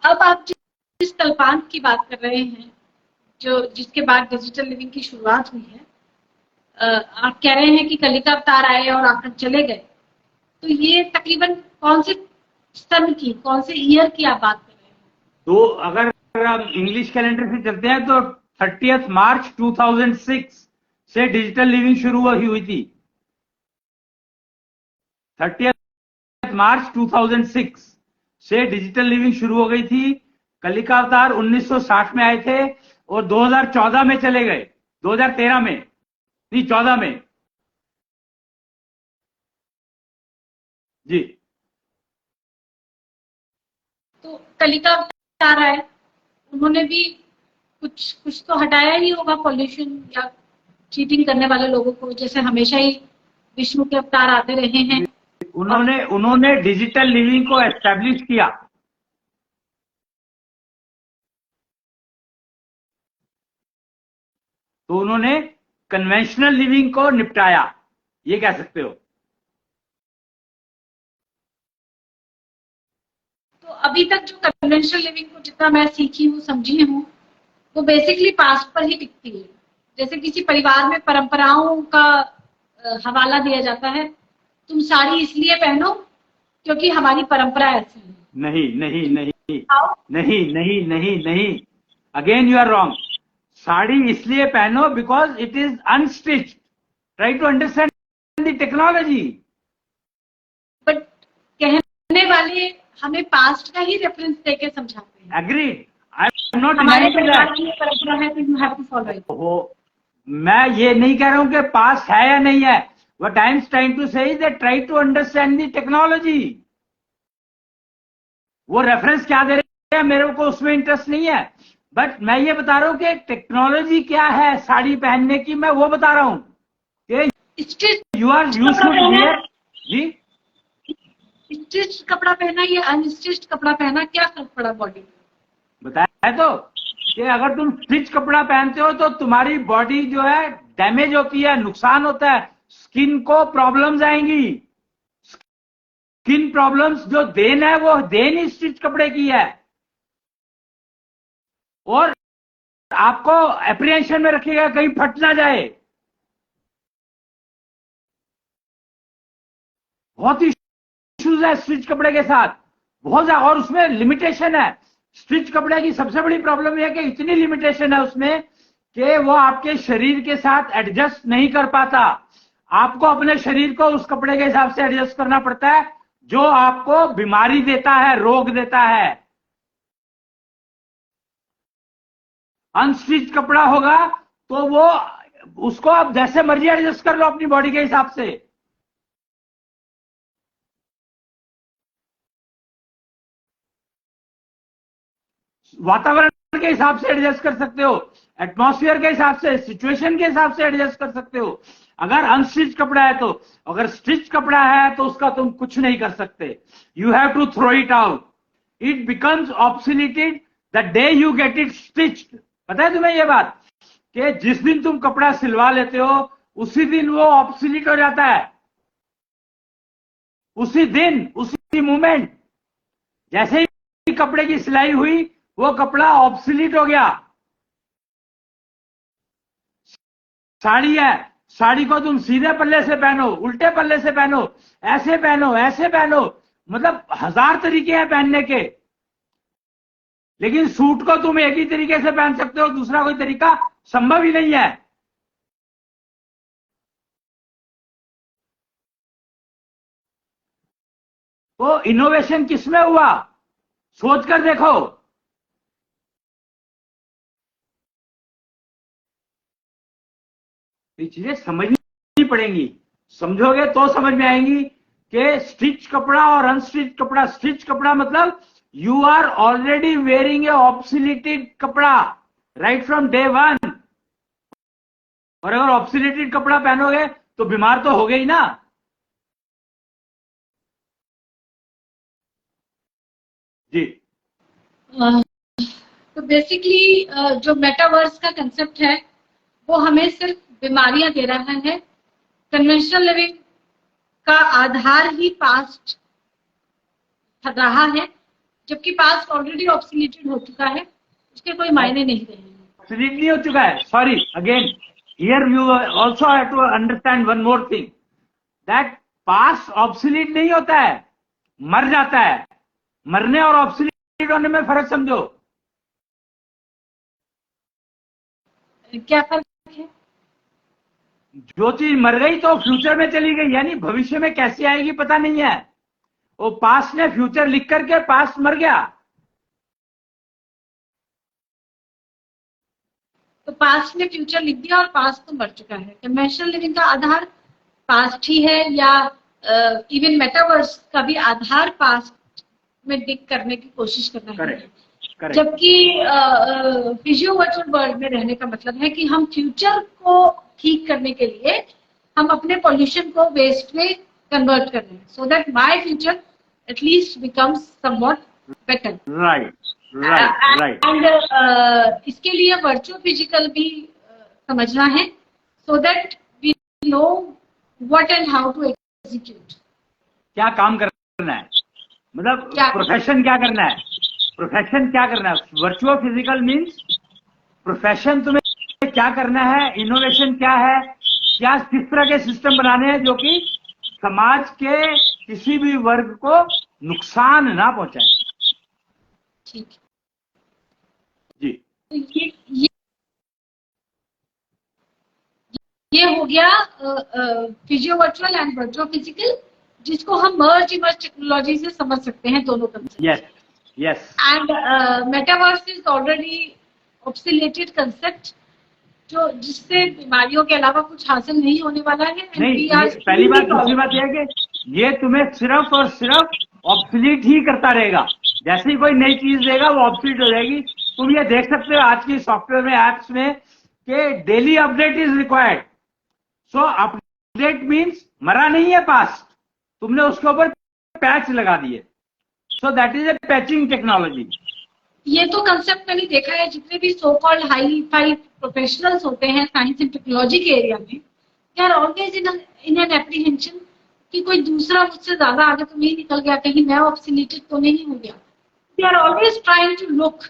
अब आप जिस कल्पांत की बात कर रहे हैं जिसके बाद डिजिटल लिविंग की शुरुआत हुई है, आप कह रहे हैं कि कलिका अवतार आए और आकर चले गए, तो ये तकरीबन कौन से सन की, कौन से ईयर की आप बात कर रहे हैं? तो अगर हम इंग्लिश कैलेंडर से चलते हैं तो 30 मार्च 2006 से डिजिटल लिविंग शुरू हुई थी। 30 मार्च 2006 से डिजिटल लिविंग शुरू हो गई थी। कलिका अवतार 1960 में आए थे और 2014 में चले गए, 2013 में नहीं 14 में। जी, तो कलिका अवतार आए, उन्होंने भी कुछ तो हटाया ही होगा, पॉल्यूशन या चीटिंग करने वाले लोगों को, जैसे हमेशा ही विष्णु के अवतार आते रहे हैं। उन्होंने डिजिटल लिविंग को एस्टैब्लिश किया। तो उन्होंने कन्वेंशनल लिविंग को निपटाया, ये कह सकते हो। तो अभी तक जो कन्वेंशनल लिविंग को जितना मैं सीखी हूँ, समझी हूँ, वो बेसिकली पास्ट पर ही टिकती है। जैसे किसी परिवार में परंपराओं का हवाला दिया जाता है, तुम साड़ी इसलिए पहनो क्योंकि हमारी परंपरा ऐसी है। नहीं नहीं नहीं नहीं नहीं नहीं नहीं, again you are wrong. Sari इसलिए पहनो because it is unstitched. Try to understand the technology. But कहने वाले हमें पास्ट का ही रेफरेंस देके समझाते हैं। एग्रीड, आई एम नॉट हमारे डिनाइंग परिवार दैट। की परंपरा है तो you have to follow it. मैं ये नहीं कह रहा हूं कि पास है या नहीं है। What I am trying to say is that try to understand the technology. वो रेफरेंस क्या दे रहे हैं मेरे को उसमें इंटरेस्ट नहीं है, बट मैं ये बता रहा हूं कि टेक्नोलॉजी क्या है साड़ी पहनने की, मैं वो बता रहा हूं कि you are used to hear. जी, स्टिच्ड कपड़ा पहना या अनस्टिच्ड कपड़ा पहना, क्या फर्क पड़ा बॉडी पे? बताया तो कि अगर तुम स्टिच कपड़ा पहनते हो तो तुम्हारी बॉडी जो है डैमेज होती है, नुकसान होता है, स्किन को प्रॉब्लम्स आएंगी। स्किन प्रॉब्लम्स जो देन है वो देन ही स्टिच कपड़े की है, और आपको एप्रिहेंशन में रखिएगा कहीं फट ना जाए। बहुत ही इश्यूज है स्टिच कपड़े के साथ, बहुत ज्यादा, और उसमें लिमिटेशन है। स्टिच कपड़े की सबसे बड़ी प्रॉब्लम यह है कि इतनी लिमिटेशन है उसमें कि वो आपके शरीर के साथ एडजस्ट नहीं कर पाता। आपको अपने शरीर को उस कपड़े के हिसाब से एडजस्ट करना पड़ता है जो आपको बीमारी देता है, रोग देता है। अनस्टिच कपड़ा होगा तो वो उसको आप जैसे मर्जी एडजस्ट कर लो अपनी बॉडी के हिसाब से। वातावरण के हिसाब से एडजस्ट कर सकते हो, एटमॉस्फेयर के हिसाब से, सिचुएशन के हिसाब से एडजस्ट कर सकते हो। अगर अनस्टिच कपड़ा है तो, अगर स्टिच कपड़ा है तो उसका तुम कुछ नहीं कर सकते। You have to throw it out. It becomes obsoleted the day you get it stitched. पता है तुम्हें ये बात कि जिस दिन तुम कपड़ा सिलवा लेते हो उसी दिन वो ऑब्सोलीट हो जाता है। उसी दिन, उसी मोमेंट, जैसे ही कपड़े की सिलाई हुई वो कपड़ा ऑब्सोलीट हो गया। साड़ी है, साड़ी को तुम सीधे पल्ले से पहनो, उल्टे पल्ले से पहनो, ऐसे पहनो, ऐसे पहनो, मतलब 1000 तरीके हैं पहनने के। लेकिन सूट को तुम एक ही तरीके से पहन सकते हो, दूसरा कोई तरीका संभव ही नहीं है। तो इनोवेशन किसमें हुआ, सोचकर देखो। ये चीजें समझनी पड़ेंगी, समझोगे तो समझ में आएंगी कि स्टिच कपड़ा और अनस्टिच कपड़ा। स्टिच कपड़ा मतलब you are already wearing a obsoleted कपड़ा राइट फ्रॉम डे वन। और अगर ऑब्सोलेटेड कपड़ा पहनोगे तो बीमार तो हो गए ही ना। जी, तो बेसिकली जो मेटावर्स का कंसेप्ट है वो हमें सिर्फ बीमारियां दे रहा है। कन्वेंशनल लिविंग का आधार ही पास्ट रहा है, जबकि पास्ट ऑलरेडी ऑब्सोलेटेड हो चुका है, उसके कोई मायने नहीं रहे हैं। ऑब्सोलीट नहीं हो चुका है. Sorry, again here you also have to understand one more thing, that past obsolete नहीं होता है, मर जाता है. मरने और ऑब्सोलीट होने में फर्क समझो. क्या फर्क है? जो चीज मर गई तो फ्यूचर में चली गई, यानी भविष्य में कैसे आएगी पता नहीं है. वो पास्ट ने फ्यूचर लिख करके पास्ट मर गया. तो पास्ट ने फ्यूचर लिख दिया और पास्ट तो मर चुका है. कन्वेंशनल लिविंग का आधार पास्ट ही है, या इवन मेटावर्स का भी आधार पास्ट में डिग करने की कोशिश करना है. करेक्ट. जबकि फिजियो वर्चुअल वर्ल्ड में रहने का मतलब है कि हम फ्यूचर को ठीक करने के लिए हम अपने पॉल्यूशन को वेस्ट में कन्वर्ट कर रहे हैं, so that my future at least becomes somewhat better. Right. And इसके लिए वर्चुअल फिजिकल भी समझना है, so that we know what and how to execute. क्या काम करना है, मतलब प्रोफेशन क्या करना है, प्रोफेशन क्या करना है. वर्चुअल फिजिकल मीन्स प्रोफेशन तुम्हें क्या करना है, इनोवेशन क्या है, क्या किस तरह के सिस्टम बनाने हैं जो कि समाज के किसी भी वर्ग को नुकसान ना पहुंचाए. ठीक जी. तो ये हो गया physio virtual and virtual physical, जिसको हम मर्ज इमर्ज टेक्नोलॉजी से समझ सकते हैं दोनों concept. Yes. And metaverse is already obsoleted concept, जो जिससे बीमारियों के अलावा कुछ हासिल नहीं होने वाला है. नहीं, पहली बात. दूसरी बात यह है कि ये तुम्हें सिर्फ और सिर्फ ऑब्सोलीट ही करता रहेगा. जैसे ही कोई नई चीज देगा वो ऑब्सोलीट हो जाएगी. तुम ये देख सकते हो आज की सॉफ्टवेयर में, एप्स में, कि daily update is required. So update means मरा नहीं है पास्ट, तुमने उसके ऊपर पैच लगा दिए. So that is a patching technology. ये तो कंसेप्ट मैंने देखा है, जितने भी so called hi fi professionals होते हैं साइंस एंड टेक्नोलॉजी के एरिया में, they are always in an apprehension कि कोई दूसरा मुझसे ज्यादा आगे तो नहीं निकल गया, कहीं मैं ऑब्सोलेटेड तो नहीं हो गया. They are always trying to look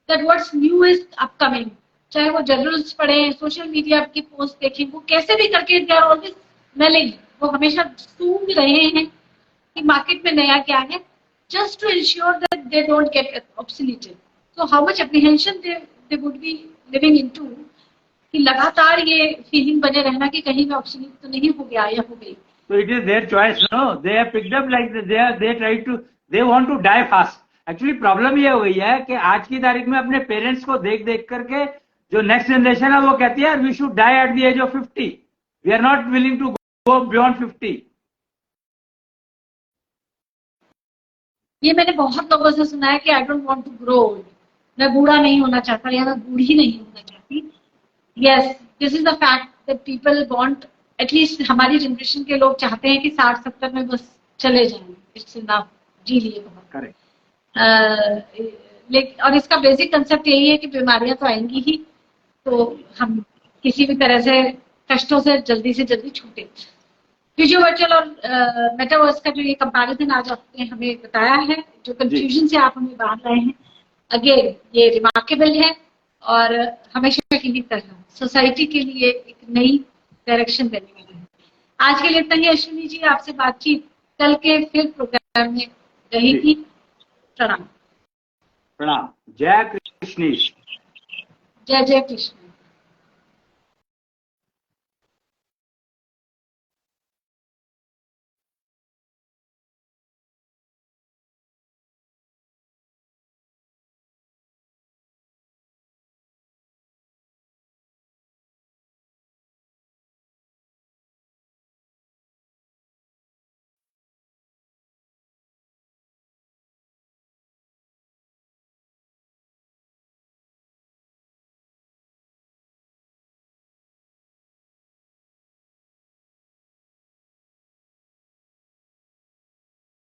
that what's new is upcoming. चाहे वो जर्नल्स पढ़े, सोशल मीडिया की पोस्ट देखें, वो कैसे भी करके दे आर ऑलवेज स्मेलिंग. वो हमेशा सूंघ रहे हैं कि मार्केट में नया क्या है, just to ensure that they don't get obsoleted. So how much apprehension they would be living into कि लगातार ये फीलिंग बने रहना कि कहीं मैं ऑब्सोलीट तो नहीं हो गया या हो गई. So it is their choice, no? They have picked up like they want to die fast. Actually problem ये हो गई है कि आज की तारीख में अपने पेरेंट्स को देख देख करके जो नेक्स्ट जनरेशन है वो कहती है we should die at the age of 50. We are not willing to go beyond 50. ये मैंने बहुत लोगों से सुना है कि I don't want to grow old. मैं बूढ़ा नहीं होना चाहता या मैं बूढ़ी नहीं होना चाहती. Yes, this is the fact that people want, at least हमारी जनरेशन के लोग चाहते हैं कि 60-70 में बस चले जाएं. इट्स इनफ, जी लिए बहुत. करेक्ट. और इसका बेसिक कंसेप्ट यही है कि बीमारियां तो आएंगी ही, तो हम किसी भी तरह से कष्टों से जल्दी छूटे. फिजियो वर्चुअल और मेटावर्स का जो ये कंपैरिजन आज आपने हमें बताया है, जो कंफ्यूजन से आप हमें बांध रहे हैं, अगेन ये रिमार्केबल है और हमेशा की तरह सोसाइटी के लिए एक नई डायरेक्शन देने वाला है. आज के लिए इतना ही. अश्विनी जी, आपसे बातचीत कल के फिर प्रोग्राम में रहेगी. प्रणाम. जय कृष्ण. जय जय कृष्ण.